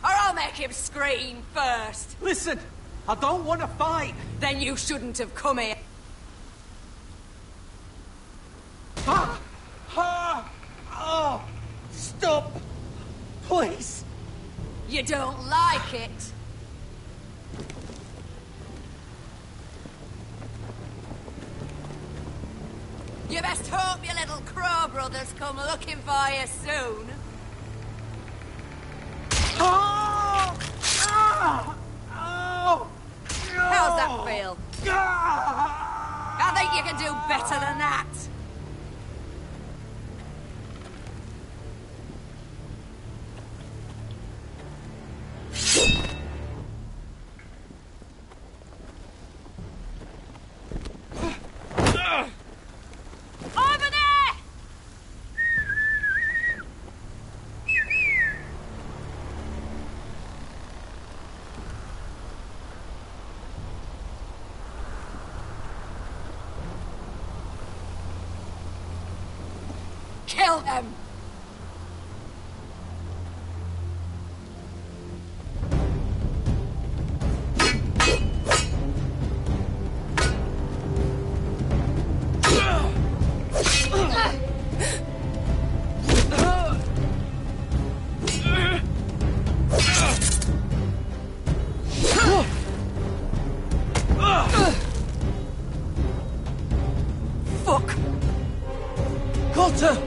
Or I'll make him scream first. Listen, I don't want to fight. Then you shouldn't have come here. Stop! Please! You don't like it? You best hope your little crow brothers come looking for you soon. How's that feel? think you can do better than that? Over there! Kill him! Fuck! Cotter!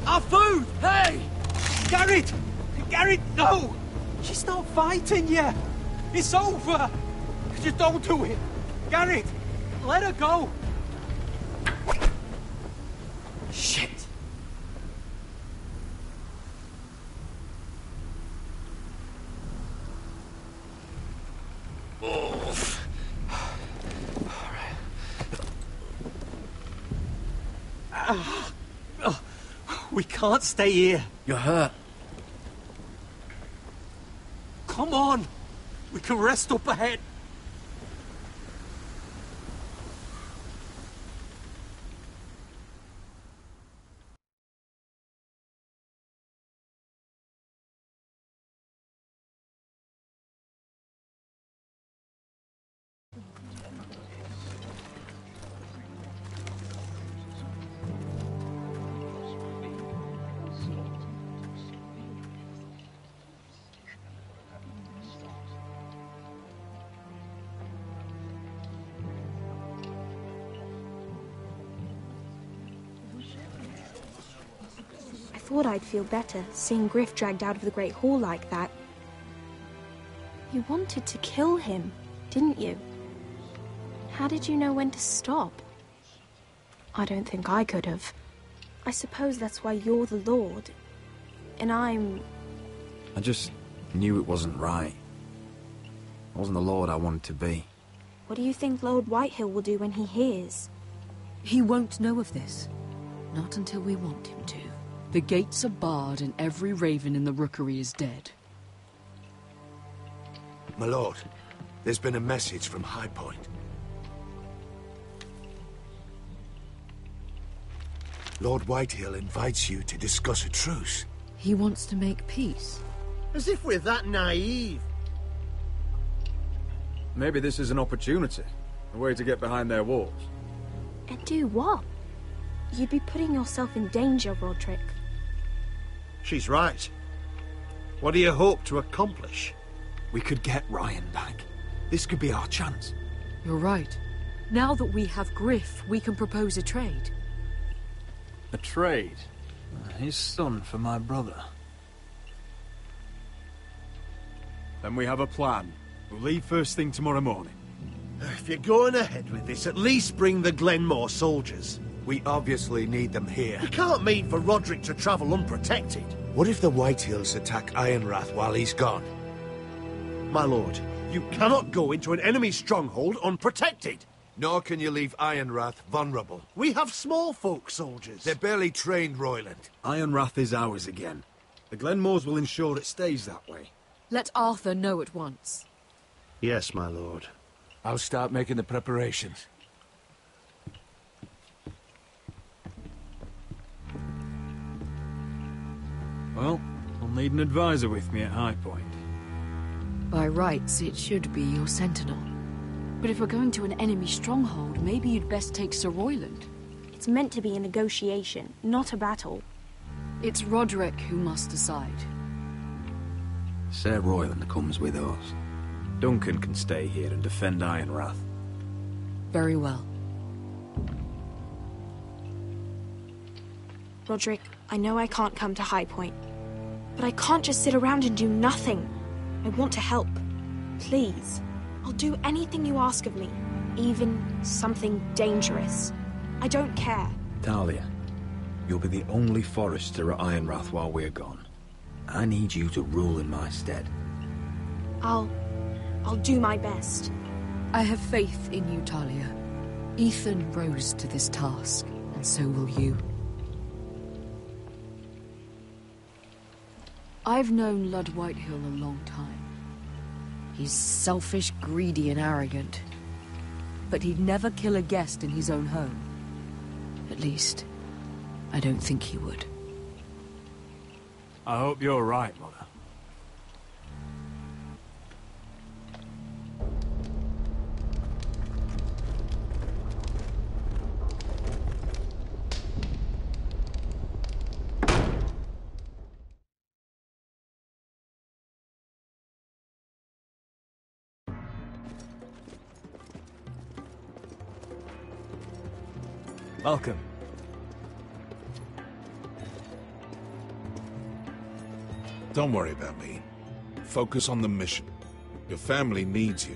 Our food! Hey! Garrett! Garrett, no! She's not fighting yet! It's over! Just don't do it! Garrett! Let her go! Shit! We can't stay here. You're hurt. Come on! We can rest up ahead. I thought I'd feel better seeing Griff dragged out of the Great Hall like that. You wanted to kill him, didn't you? How did you know when to stop? I don't think I could have. I suppose that's why you're the Lord, and I'm... I just knew it wasn't right. I wasn't the Lord I wanted to be. What do you think Lord Whitehill will do when he hears? He won't know of this. Not until we want him to. The gates are barred and every raven in the rookery is dead. My lord, there's been a message from High Point. Lord Whitehill invites you to discuss a truce. He wants to make peace. As if we're that naive. Maybe this is an opportunity. A way to get behind their walls. And do what? You'd be putting yourself in danger, Roderick. She's right. What do you hope to accomplish? We could get Ryan back. This could be our chance. You're right. Now that we have Griff, we can propose a trade. A trade? His son for my brother. Then we have a plan. We'll leave first thing tomorrow morning. If you're going ahead with this, at least bring the Glenmore soldiers. We obviously need them here. You can't mean for Roderick to travel unprotected. What if the Whitehills attack Ironrath while he's gone? My lord, you cannot go into an enemy stronghold unprotected. Nor can you leave Ironrath vulnerable. We have small folk soldiers. They're barely trained, Royland. Ironrath is ours again. The Glenmores will ensure it stays that way. Let Arthur know at once. Yes, my lord. I'll start making the preparations. Well, we'll need an advisor with me at High Point. By rights, it should be your sentinel. But if we're going to an enemy stronghold, maybe you'd best take Sir Royland. It's meant to be a negotiation, not a battle. It's Roderick who must decide. Sir Royland comes with us. Duncan can stay here and defend Ironrath. Very well. Roderick, I know I can't come to High Point, but I can't just sit around and do nothing. I want to help. Please. I'll do anything you ask of me, even something dangerous. I don't care. Talia, you'll be the only Forester at Ironrath while we're gone. I need you to rule in my stead. I'll do my best. I have faith in you, Talia. Ethan rose to this task, and so will you. I've known Lud Whitehill a long time. He's selfish, greedy, and arrogant. But he'd never kill a guest in his own home. At least, I don't think he would. I hope you're right, Mother. Welcome. Don't worry about me. Focus on the mission. Your family needs you.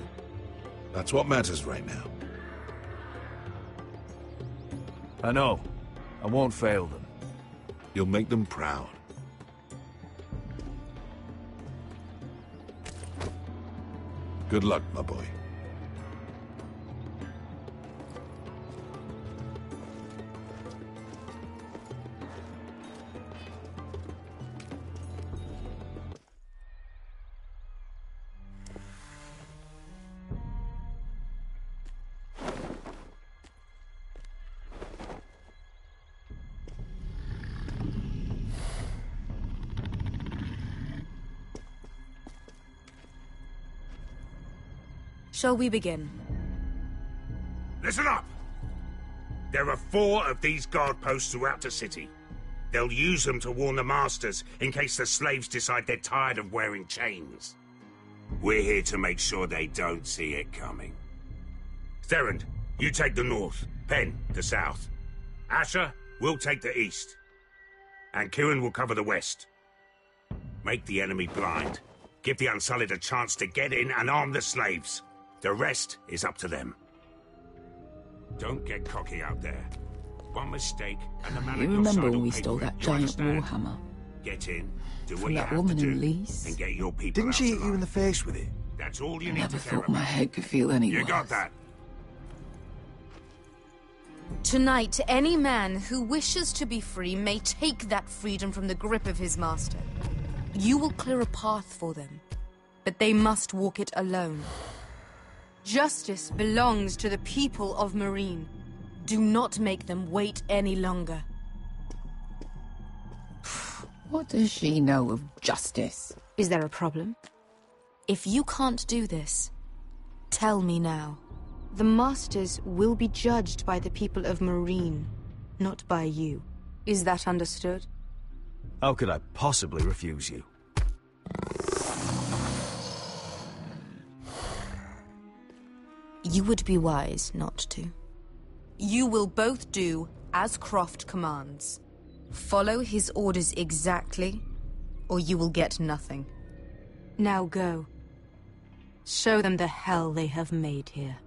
That's what matters right now. I know. I won't fail them. You'll make them proud. Good luck, my boy. Shall we begin? Listen up! There are 4 of these guard posts throughout the city. They'll use them to warn the masters in case the slaves decide they're tired of wearing chains. We're here to make sure they don't see it coming. Therend, you take the north. Penn, the south. Asher, we'll take the east. And Kieran will cover the west. Make the enemy blind. Give the Unsullied a chance to get in and arm the slaves. The rest is up to them. Don't get cocky out there. One mistake, and the man You at your remember side when will we pay stole for it. that You giant understand? warhammer? Get in, do what From you that have woman to in do, Lee's? and get your people Didn't out she hit alive. you in the face with it? That's all you I need never to care thought my about. head could feel any You worse. got that? Tonight, any man who wishes to be free may take that freedom from the grip of his master. You will clear a path for them, but they must walk it alone. Justice belongs to the people of Marine. Do not make them wait any longer. What does she know of justice? Is there a problem? If you can't do this, tell me now. The Masters will be judged by the people of Marine, not by you. Is that understood? How could I possibly refuse you? You would be wise not to. You will both do as Croft commands. Follow his orders exactly, or you will get nothing. Now go. Show them the hell they have made here.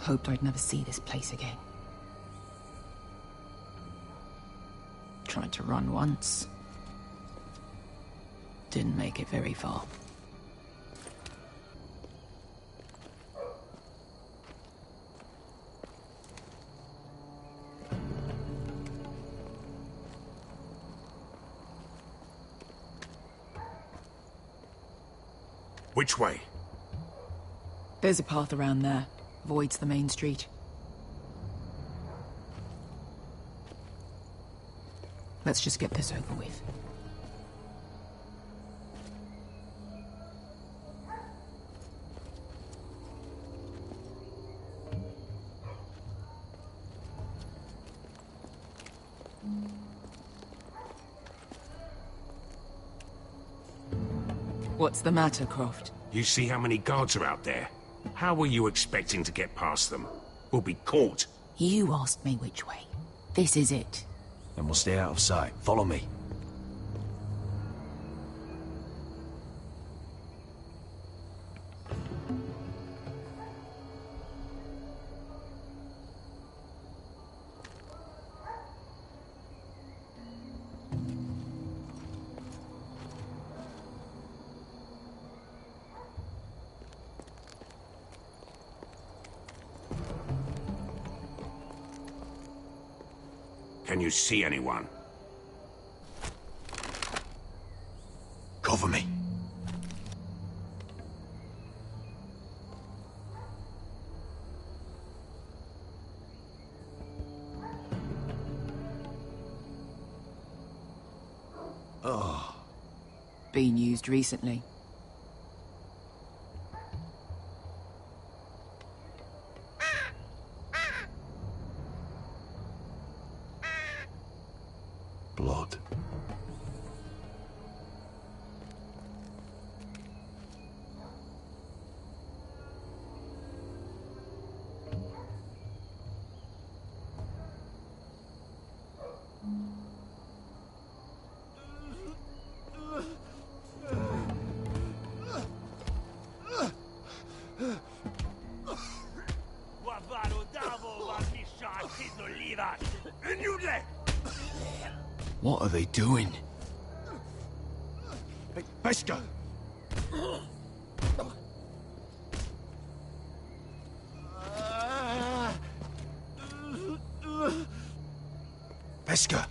Hoped I'd never see this place again. Tried to run once. Didn't make it very far. Which way? There's a path around there. Avoids the main street. Let's just get this over with. What's the matter, Croft? You see how many guards are out there? How were you expecting to get past them? We'll be caught. You asked me which way. This is it. Then we'll stay out of sight. Follow me. Can you see anyone? Cover me. Oh. Been used recently. Blood. What are they doing? Hey, Beskha! Beskha!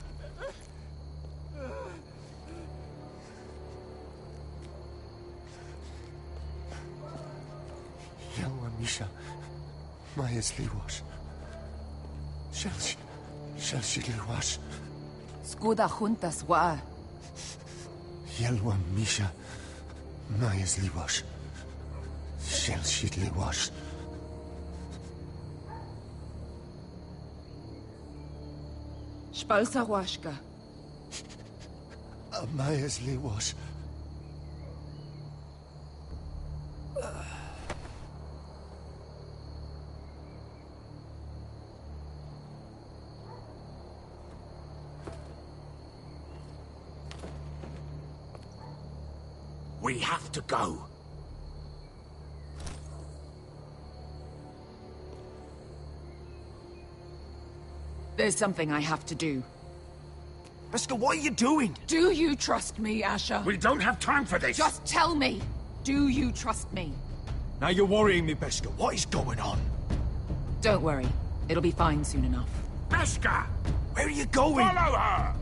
Yelwa Misha, Maya's Liwash. Shall she Liwash? Skuda juntas wa. Yelwa Misha, Maya's Liwash. Shall she Liwash? Spalsa washka. Maya's Liwash. We have to go. There's something I have to do. Beskha, what are you doing? Do you trust me, Asher? We don't have time for this. Just tell me. Do you trust me? Now you're worrying me, Beskha. What is going on? Don't worry. It'll be fine soon enough. Beskha! Where are you going? Follow her!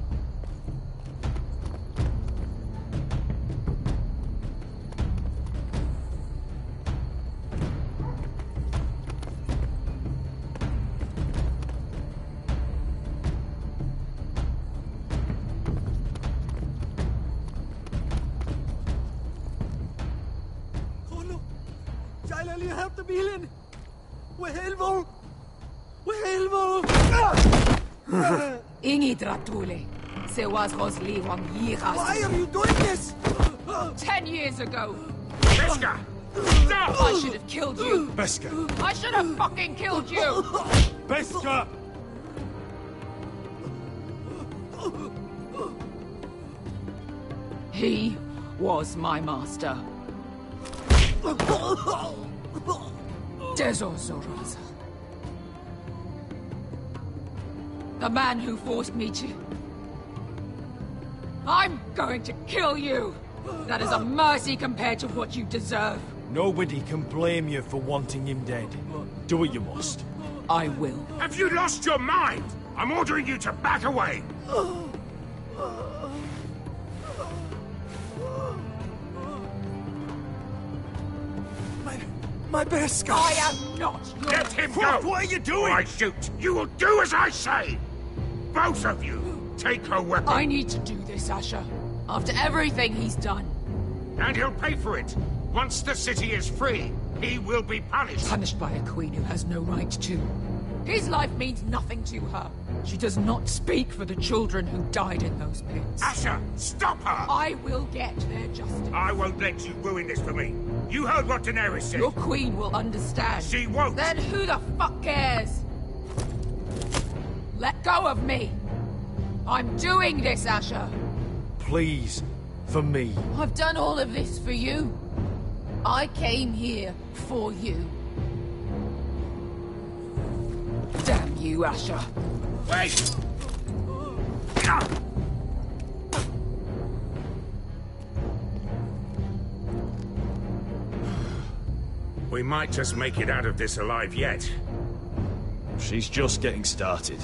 Ingi Dratule. Se was Rosli Wang Yiras. Why are you doing this? 10 years ago. Beskha! Stop! I should have killed you. Beskha! I should have fucking killed you. Beskha! He was my master. Dezozoraza. The man who forced me to... I'm going to kill you! That is a mercy compared to what you deserve. Nobody can blame you for wanting him dead. Do what you must. I will. Have you lost your mind? I'm ordering you to back away! My best guy. I am not your... Let him go! What are you doing? Or I shoot! You will do as I say! Both of you! Take her weapon! I need to do this, Asher. After everything he's done. And he'll pay for it! Once the city is free, he will be punished! Punished by a queen who has no right to. His life means nothing to her. She does not speak for the children who died in those pits. Asher, stop her! I will get their justice. I won't let you ruin this for me. You heard what Daenerys said. Your queen will understand. She won't. Then who the fuck cares? Let go of me. I'm doing this, Asher. Please, for me. I've done all of this for you. I came here for you. Damn you, Asher. Wait! We might just make it out of this alive yet. She's just getting started.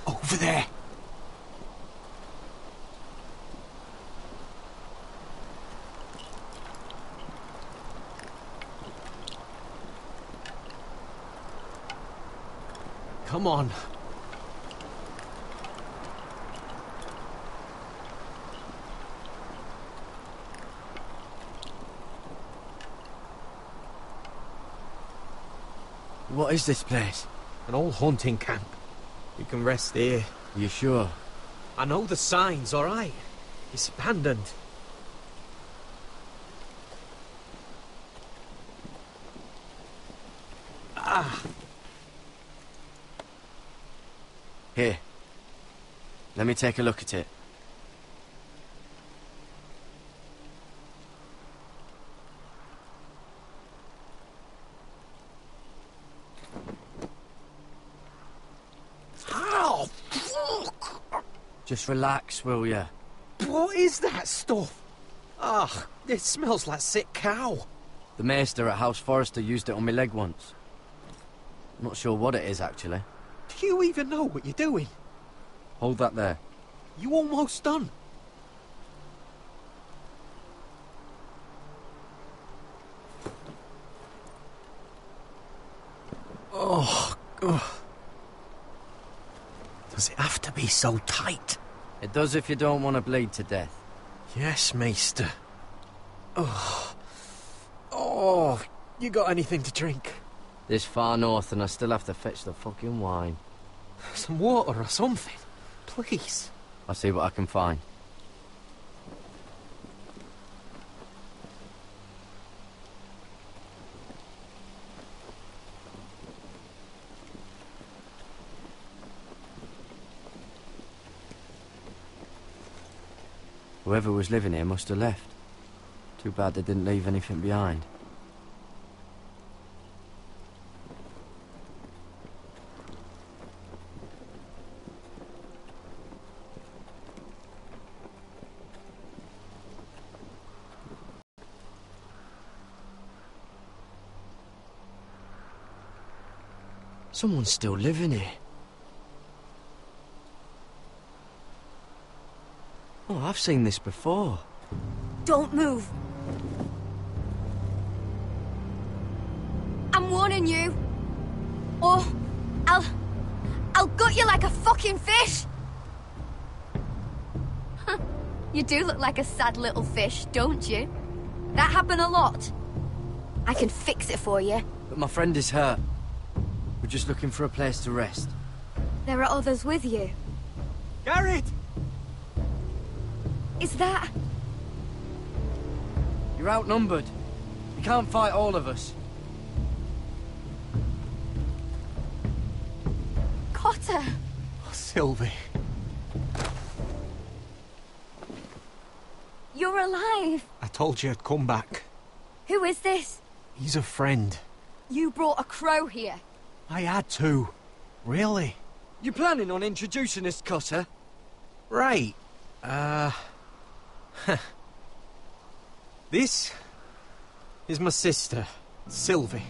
Over there. Come on. What is this place? An old hunting camp. You can rest here. You sure? I know the signs, all right? It's abandoned. Ah. Here. Let me take a look at it. Oh, fuck! Just relax, will ya? What is that stuff? Ugh, it smells like sick cow. The maester at House Forrester used it on my leg once. I'm not sure what it is, actually. Do you even know what you're doing? Hold that there. You almost done. Oh, God. Does it have to be so tight? It does if you don't want to bleed to death. Yes, Maester. Oh. Oh, you got anything to drink? This far north and I still have to fetch the fucking wine. Some water or something, please. I'll see what I can find. Whoever was living here must have left. Too bad they didn't leave anything behind. Someone's still living here. Oh, I've seen this before. Don't move. I'm warning you. Or I'll gut you like a fucking fish. You do look like a sad little fish, don't you? That happened a lot. I can fix it for you. But my friend is hurt. We're just looking for a place to rest. There are others with you. Garrett! Is that... You're outnumbered. You can't fight all of us. Cotter! Oh, Sylvie. You're alive. I told you I'd come back. Who is this? He's a friend. You brought a crow here. I had to. Really? You planning on introducing us, Cotter? Right. This is my sister, Sylvie.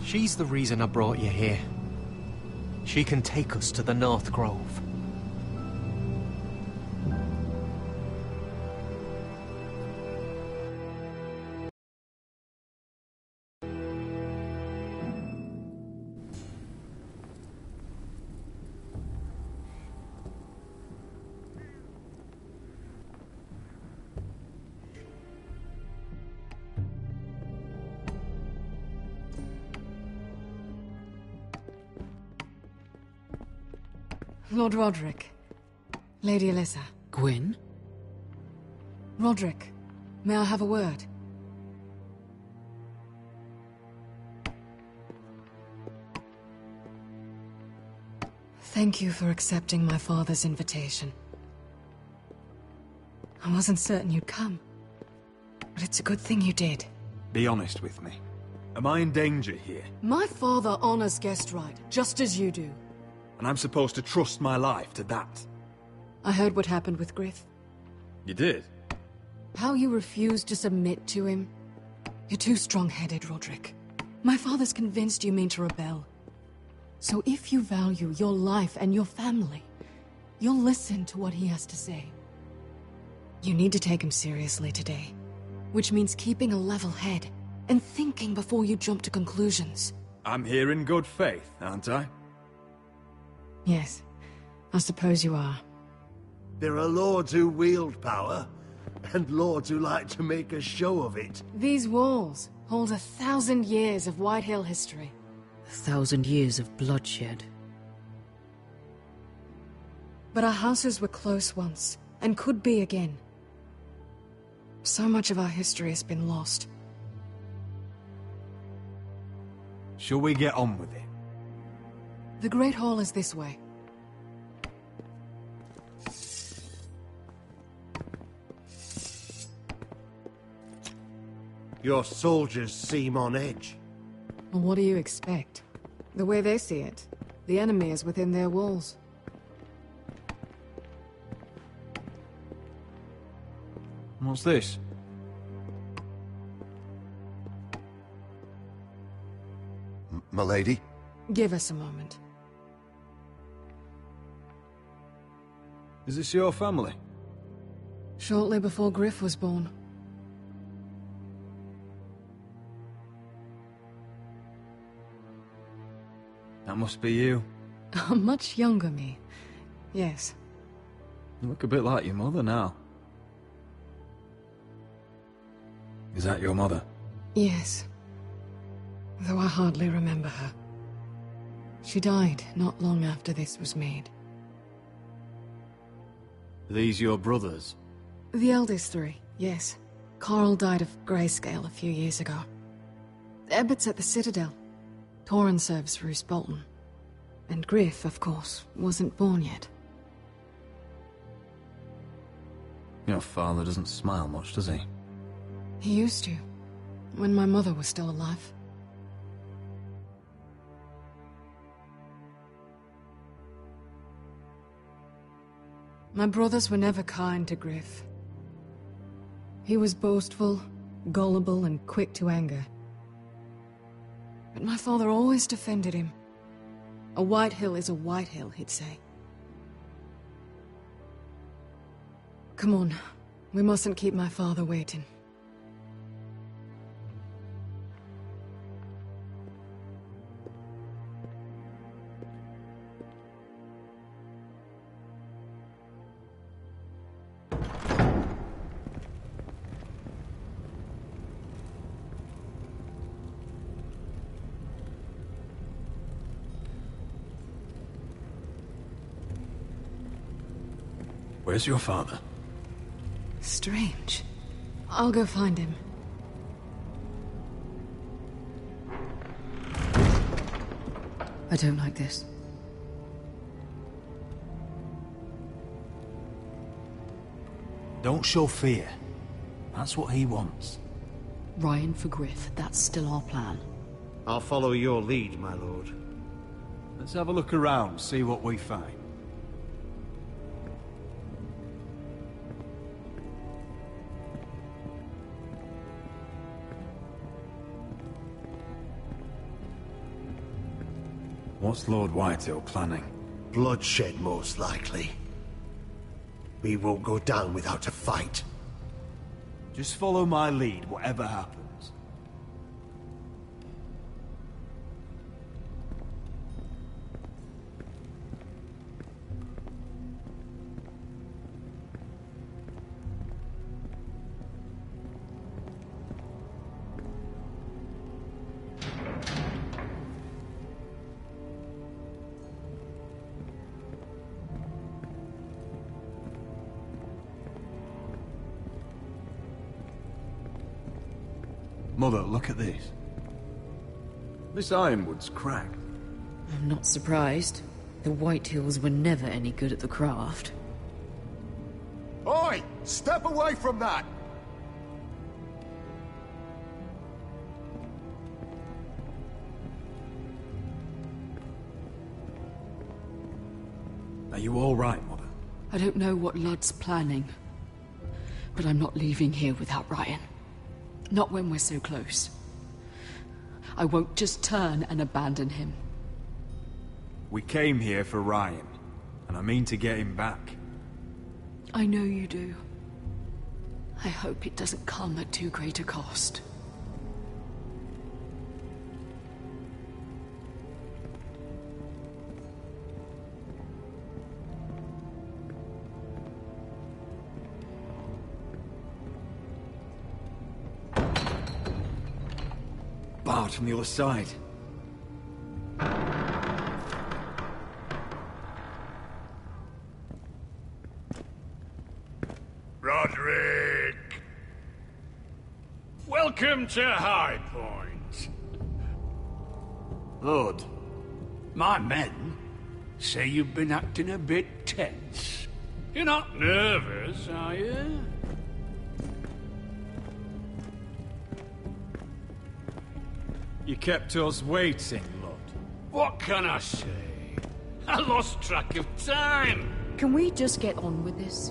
She's the reason I brought you here. She can take us to the North Grove. Lord Roderick. Lady Alyssa. Gwyn? Roderick, may I have a word? Thank you for accepting my father's invitation. I wasn't certain you'd come, but it's a good thing you did. Be honest with me. Am I in danger here? My father honors guest right, just as you do. And I'm supposed to trust my life to that? I heard what happened with Griff. You did? How you refused to submit to him. You're too strong-headed, Roderick. My father's convinced you mean to rebel. So if you value your life and your family, you'll listen to what he has to say. You need to take him seriously today, which means keeping a level head and thinking before you jump to conclusions. I'm here in good faith, aren't I? Yes, I suppose you are. There are lords who wield power, and lords who like to make a show of it. These walls hold 1,000 years of White Hill history. 1,000 years of bloodshed. But our houses were close once, and could be again. So much of our history has been lost. Shall we get on with it? The Great Hall is this way. Your soldiers seem on edge. Well, what do you expect? The way they see it, the enemy is within their walls. What's this? Milady? Give us a moment. Is this your family? Shortly before Griff was born. That must be you. A much younger me. Yes. You look a bit like your mother now. Is that your mother? Yes. Though I hardly remember her. She died not long after this was made. These your brothers? The eldest three, yes. Carl died of grayscale a few years ago. Ebbert's at the Citadel. Torrhen serves Roose Bolton. And Griff, of course, wasn't born yet. Your father doesn't smile much, does he? He used to, when my mother was still alive. My brothers were never kind to Griff. He was boastful, gullible, and quick to anger. But my father always defended him. A White Hill is a White Hill, he'd say. Come on, we mustn't keep my father waiting. Where's your father? Strange. I'll go find him. I don't like this. Don't show fear. That's what he wants. Ryan for Griff, that's still our plan. I'll follow your lead, my lord. Let's have a look around, see what we find. What's Lord Whitehill planning? Bloodshed, most likely. We won't go down without a fight. Just follow my lead, whatever happens. Mother, look at this. This ironwood's cracked. I'm not surprised. The Whitehills were never any good at the craft. Oi! Step away from that! Are you all right, Mother? I don't know what Ludd's planning, but I'm not leaving here without Ryan. Not when we're so close. I won't just turn and abandon him. We came here for Ryan, and I mean to get him back. I know you do. I hope it doesn't come at too great a cost. Barred from the other side. Roderick! Welcome to High Point. Lord, my men say you've been acting a bit tense. You're not nervous, are you? You kept us waiting, Lord. What can I say? I lost track of time. Can we just get on with this?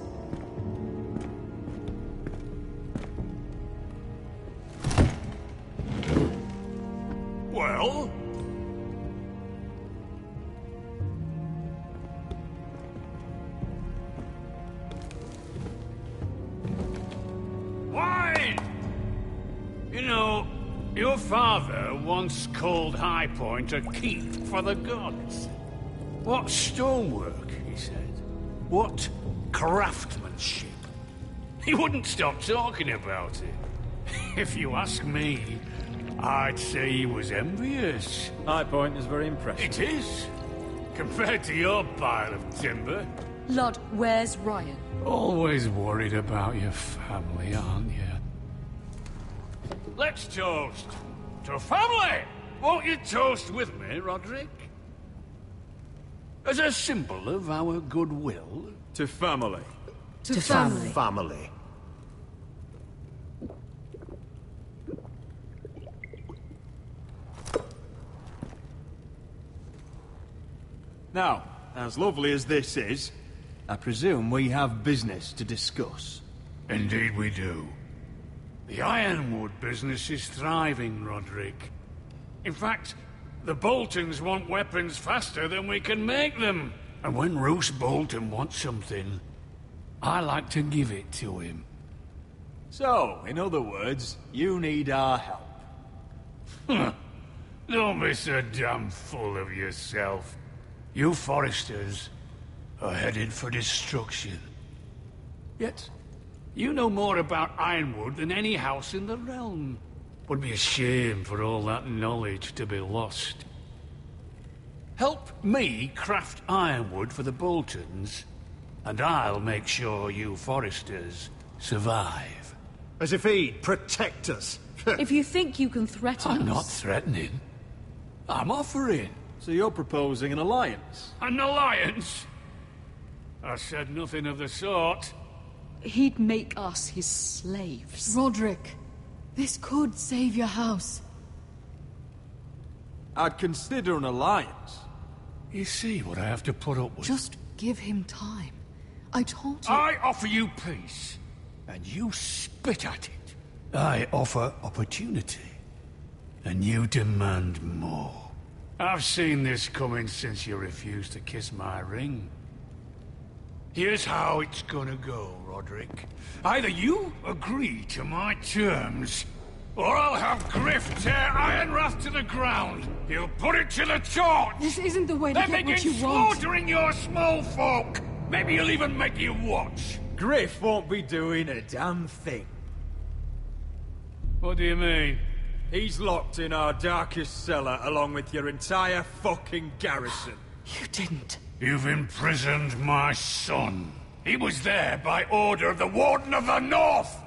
Well? Why? You know, your father once called High Point a keep for the gods. What stonework, he said. What craftsmanship. He wouldn't stop talking about it. If you ask me, I'd say he was envious. High Point is very impressive. It is. Compared to your pile of timber. Ludd, where's Ryan? Always worried about your family, aren't you? Let's toast to family! Won't you toast with me, Roderick? As a symbol of our goodwill. To family. To family. Family. Now, as lovely as this is, I presume we have business to discuss. Indeed we do. The ironwood business is thriving, Roderick. In fact, the Boltons want weapons faster than we can make them. And when Roose Bolton wants something, I like to give it to him. So, in other words, you need our help. Don't be so damn full of yourself. You Foresters are headed for destruction. Yet, you know more about Ironwood than any house in the realm. Would be a shame for all that knowledge to be lost. Help me craft ironwood for the Boltons, and I'll make sure you Foresters survive. As if he'd protect us. If you think you can threaten us... I'm not threatening. I'm offering. So you're proposing an alliance? An alliance? I said nothing of the sort. He'd make us his slaves. Roderick, this could save your house. I'd consider an alliance. You see what I have to put up with? Just give him time. I told you... I offer you peace, and you spit at it. I offer opportunity, and you demand more. I've seen this coming since you refused to kiss my ring. Here's how it's gonna go, Roderick. Either you agree to my terms, or I'll have Griff tear Ironrath to the ground. He'll put it to the torch. This isn't the way to then get what begin you want. slaughtering your small folk. Maybe he'll even make you watch. Griff won't be doing a damn thing. What do you mean? He's locked in our darkest cellar along with your entire fucking garrison. You didn't. You've imprisoned my son. He was there by order of the Warden of the North!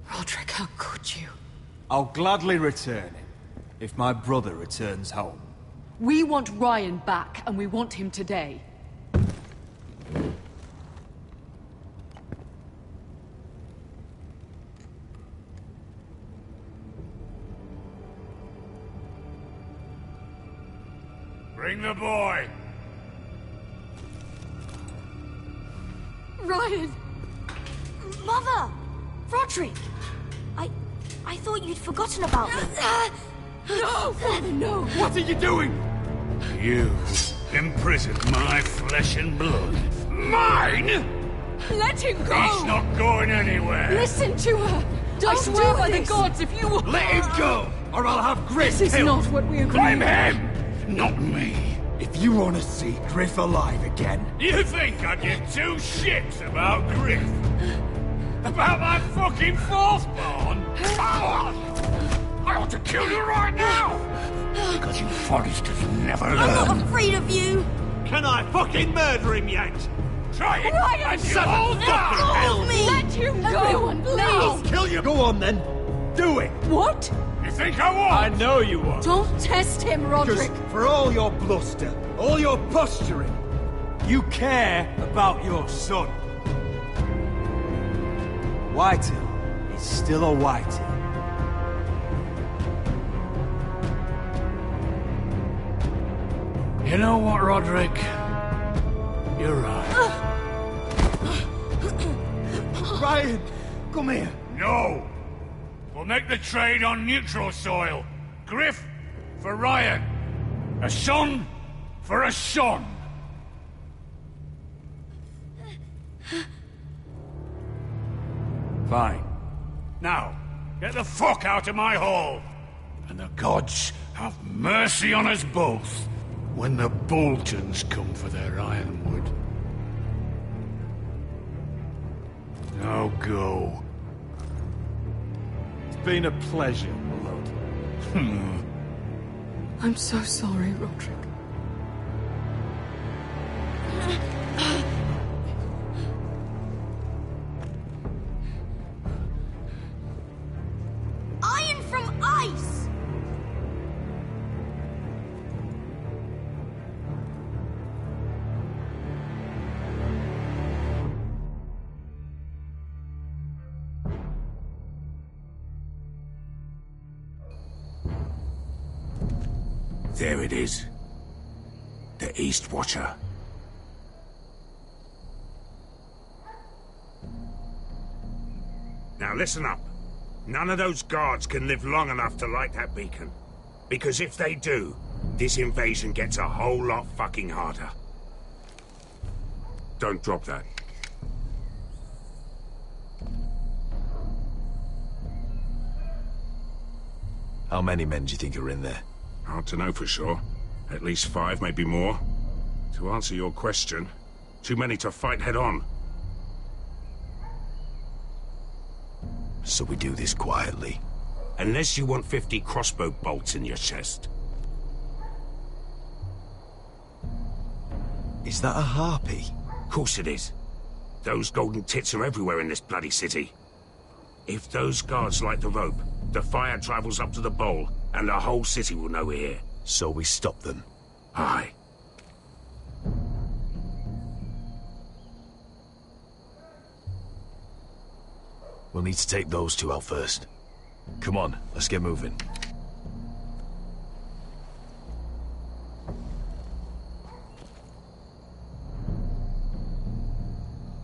Roderick, how could you? I'll gladly return him, if my brother returns home. We want Ryan back, and we want him today. Bring the boy! Ryan! Mother! Roderick! I thought you'd forgotten about me. No! Father, no! What are you doing? You imprisoned my flesh and blood. Mine?! Let him go! He's not going anywhere! Listen to her! I swear by the this. gods, if you... Let him go, or I'll have Griff This is killed! not what we agreed. Blame him, not me! If you want to see Griff alive again... You think I give two shits about Griff? About my fucking fourthborn? I ought to kill you right now! Because you Forresters never learn. I'm not afraid of you! Can I fucking murder him yet? Try it! Ryan, and shut you'll up! die! Help me! Let him go! Everyone, please! I'll kill you! Go on then. Do it! What? You think I won't? I know you won't. Don't test him, Roderick! Because for all your bluster, all your posturing, you care about your son. Whitehill is still a Whitehill. You know what, Roderick? You're right. Ryan, come here. No! We'll make the trade on neutral soil. Griff for Ryan. A son for a son. Fine. Now, get the fuck out of my hall. And the gods have mercy on us both when the Boltons come for their ironwood. Now go. It's been a pleasure, Lord. I'm so sorry, Roderick. Iron from ice! There it is. The East Watcher. Now listen up. None of those guards can live long enough to light that beacon. Because if they do, this invasion gets a whole lot fucking harder. Don't drop that. How many men do you think are in there? Hard to know for sure. At least 5, maybe more. To answer your question, too many to fight head on. So we do this quietly. Unless you want 50 crossbow bolts in your chest. Is that a harpy? Of course it is. Those golden tits are everywhere in this bloody city. If those guards light the rope, the fire travels up to the bowl, and the whole city will know we're here. So we stop them. Aye. We'll need to take those two out first. Come on, let's get moving.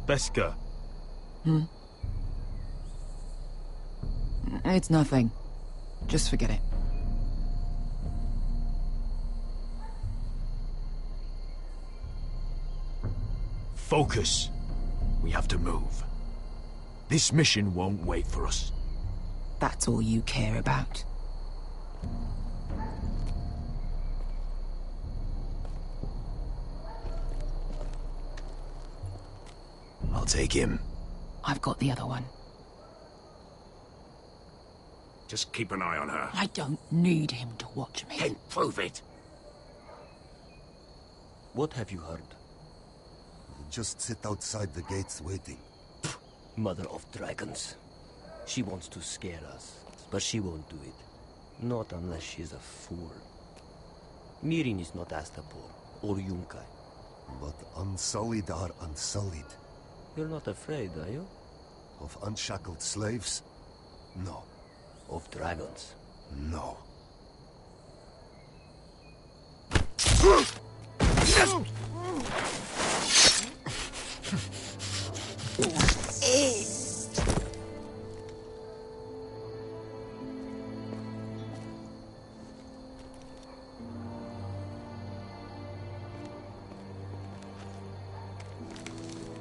Beskar. It's nothing. Just forget it. Focus. We have to move. This mission won't wait for us. That's all you care about. I'll take him. I've got the other one. Just keep an eye on her. I don't need him to watch me. Then prove it. What have you heard? Just sit outside the gates waiting. Mother of dragons. She wants to scare us, but she won't do it. Not unless she's a fool. Mirin is not Astapor or Yunkai. But unsullied are unsullied. You're not afraid, are you? Of unshackled slaves? No. Of dragons? No.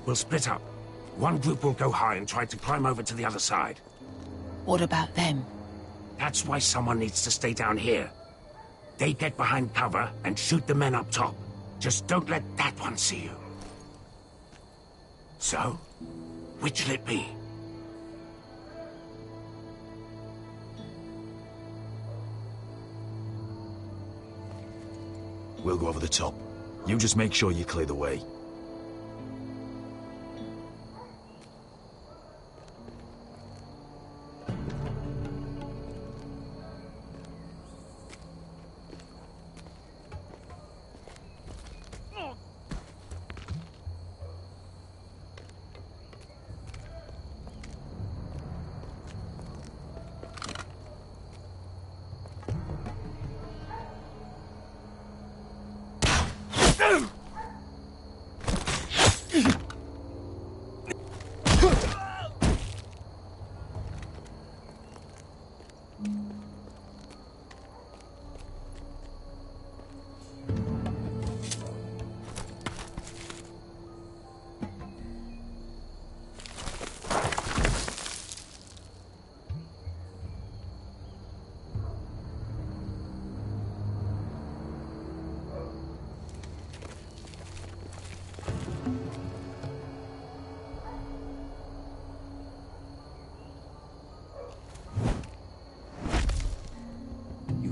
We'll split up. One group will go high and try to climb over to the other side. What about them? That's why someone needs to stay down here. They get behind cover and shoot the men up top. Just don't let that one see you. So, which'll it be? We'll go over the top. You just make sure you clear the way.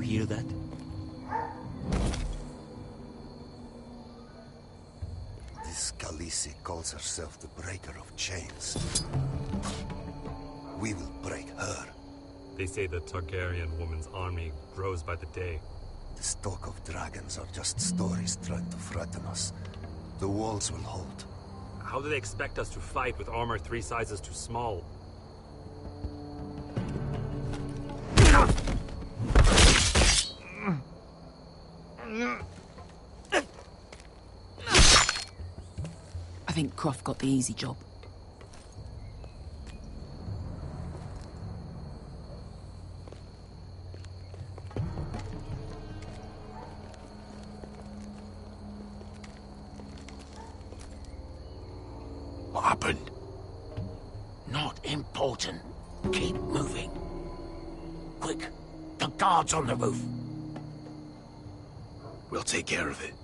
Hear that? This Khaleesi calls herself the Breaker of Chains. We will break her. They say the Targaryen woman's army grows by the day. This talk of dragons are just stories trying to threaten us. The walls will hold. How do they expect us to fight with armor 3 sizes too small? I think Croft got the easy job. What happened? Not important. Keep moving. Quick, the guards on the roof. We'll take care of it.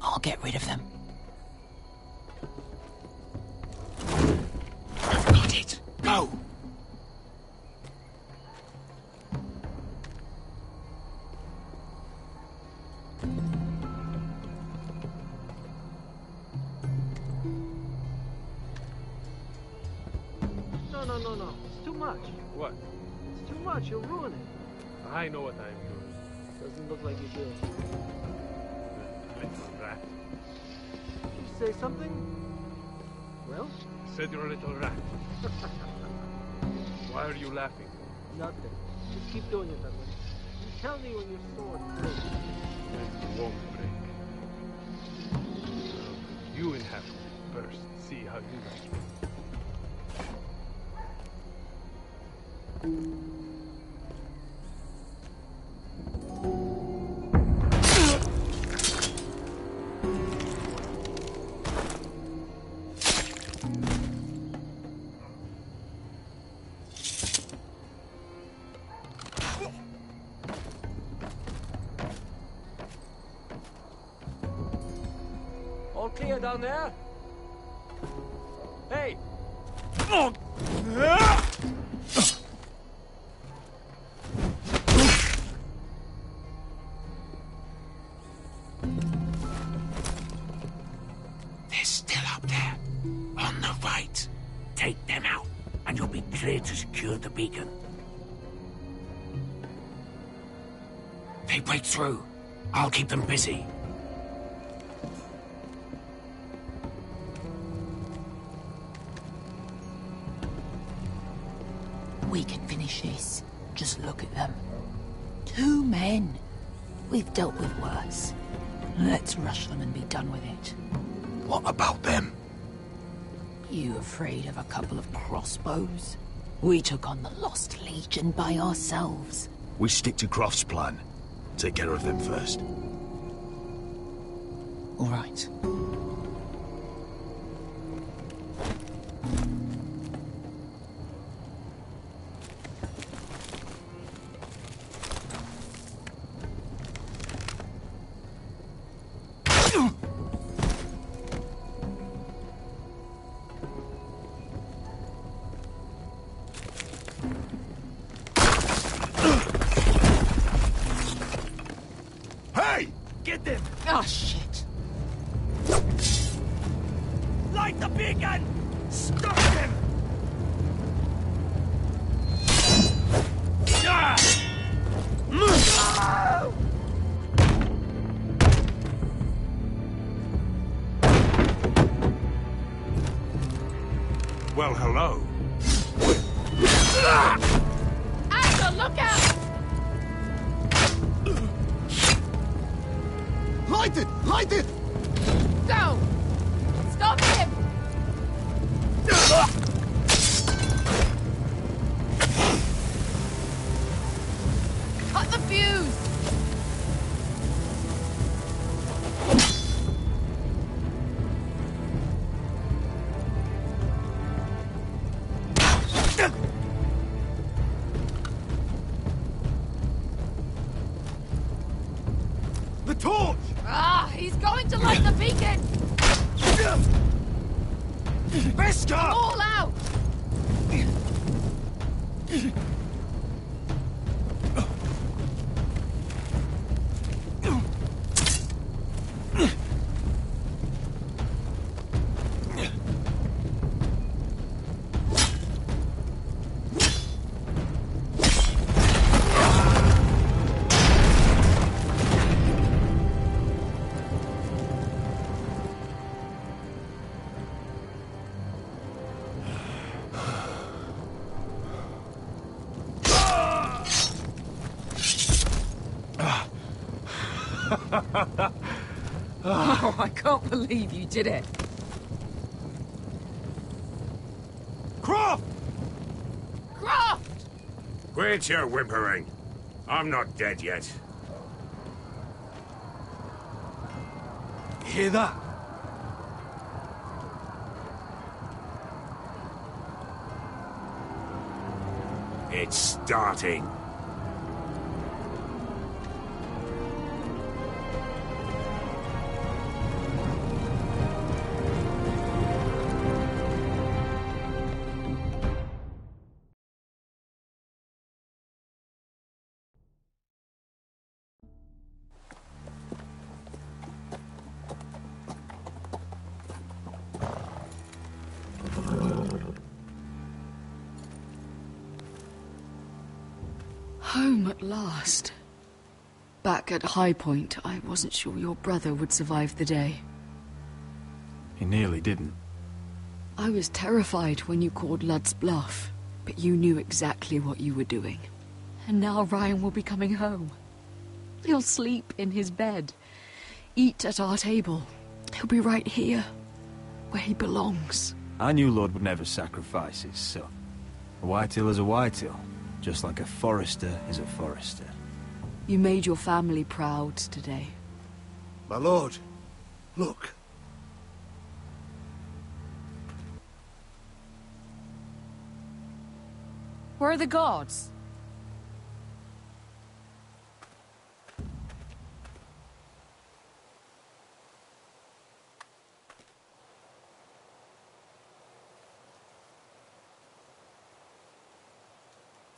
I'll get rid of them. I've got it. Go! No. It's too much. What? It's too much. You'll ruin it. I know what I'm doing. Doesn't look like you do. Little rat. Did you say something? Well? Said you're a little rat. Why are you laughing? Nothing. Just keep doing it that way. You tell me when your sword breaks. It won't break. You inhabit it first. See how you like it. All clear down there? Hey! They're still up there. On the right. Take them out, and you'll be clear to secure the beacon. They break through. I'll keep them busy. We can finish this. Just look at them. 2 men. We've dealt with worse. Let's rush them and be done with it. What about them? You afraid of a couple of crossbows? We took on the Lost Legion by ourselves. We stick to Croft's plan. Take care of them first. All right. Get them! Oh, shit. Light the beacon! Stop them! Well, hello. Axel, look out! Light it! Light it! Go! Stop him! Cut the fuse! The torch! Ah, he's going to light the beacon! Beskar! All out! Oh, I can't believe you did it. Croft! Croft! Quit your whimpering. I'm not dead yet. Hear that? It's starting. Home at last. Back at High Point, I wasn't sure your brother would survive the day. He nearly didn't. I was terrified when you called Ludd's bluff, but you knew exactly what you were doing. And now Ryan will be coming home. He'll sleep in his bed, eat at our table. He'll be right here, where he belongs. I knew Lord would never sacrifice his son. A Whitehill is a Whitehill, just like a Forrester is a Forrester. You made your family proud today. My lord, look. Where are the guards?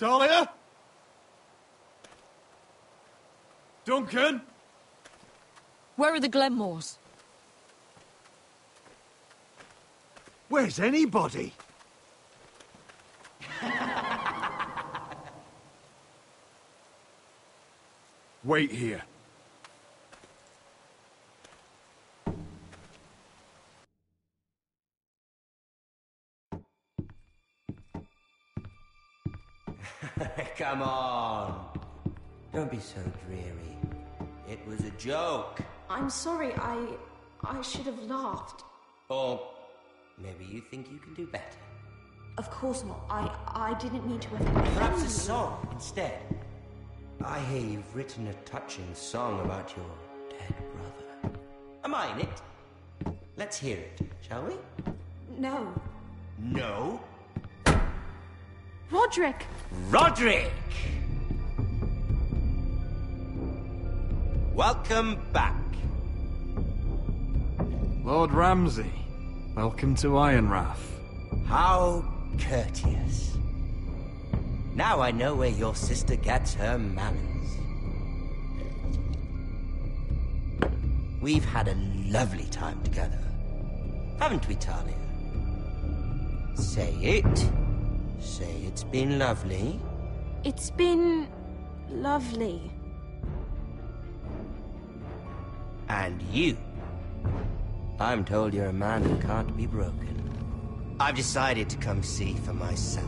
Dahlia? Duncan? Where are the Glenmores? Where's anybody? Wait here. Come on. Don't be so dreary. It was a joke. I'm sorry, I should have laughed. Or maybe you think you can do better. Of course not. I didn't mean to offend you. Perhaps a song instead. I hear you've written a touching song about your dead brother. Am I in it? Let's hear it, shall we? No. No? Roderick! Roderick! Welcome back. Lord Ramsay, welcome to Ironrath. How courteous. Now I know where your sister gets her manners. We've had a lovely time together, haven't we, Talia? Say it. Say it's been lovely. It's been lovely. And you. I'm told you're a man who can't be broken. I've decided to come see for myself.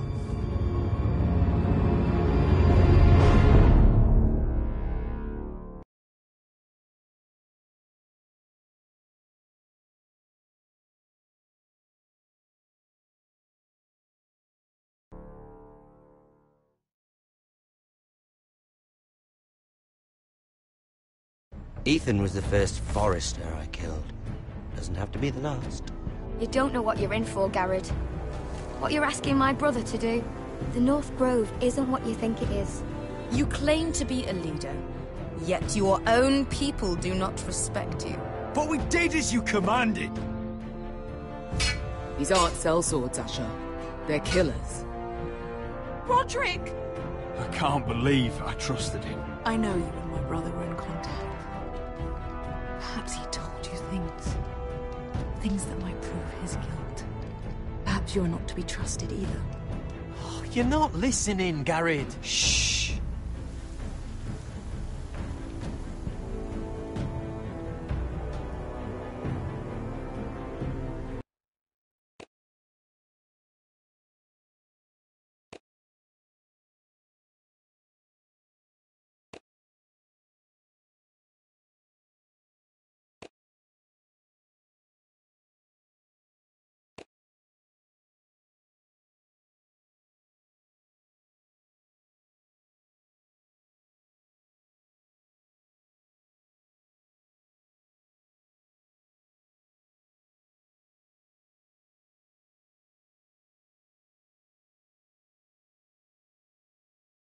Ethan was the first Forrester I killed. Doesn't have to be the last. You don't know what you're in for, Garrett. What you're asking my brother to do. The North Grove isn't what you think it is. You claim to be a leader, yet your own people do not respect you. But we did as you commanded! These aren't sellswords, Asher. They're killers. Roderick! I can't believe I trusted him. I know you and my brother were in contact. Perhaps he told you things. Things that might prove his guilt. Perhaps you're not to be trusted either. You're not listening, Garrett. Shh.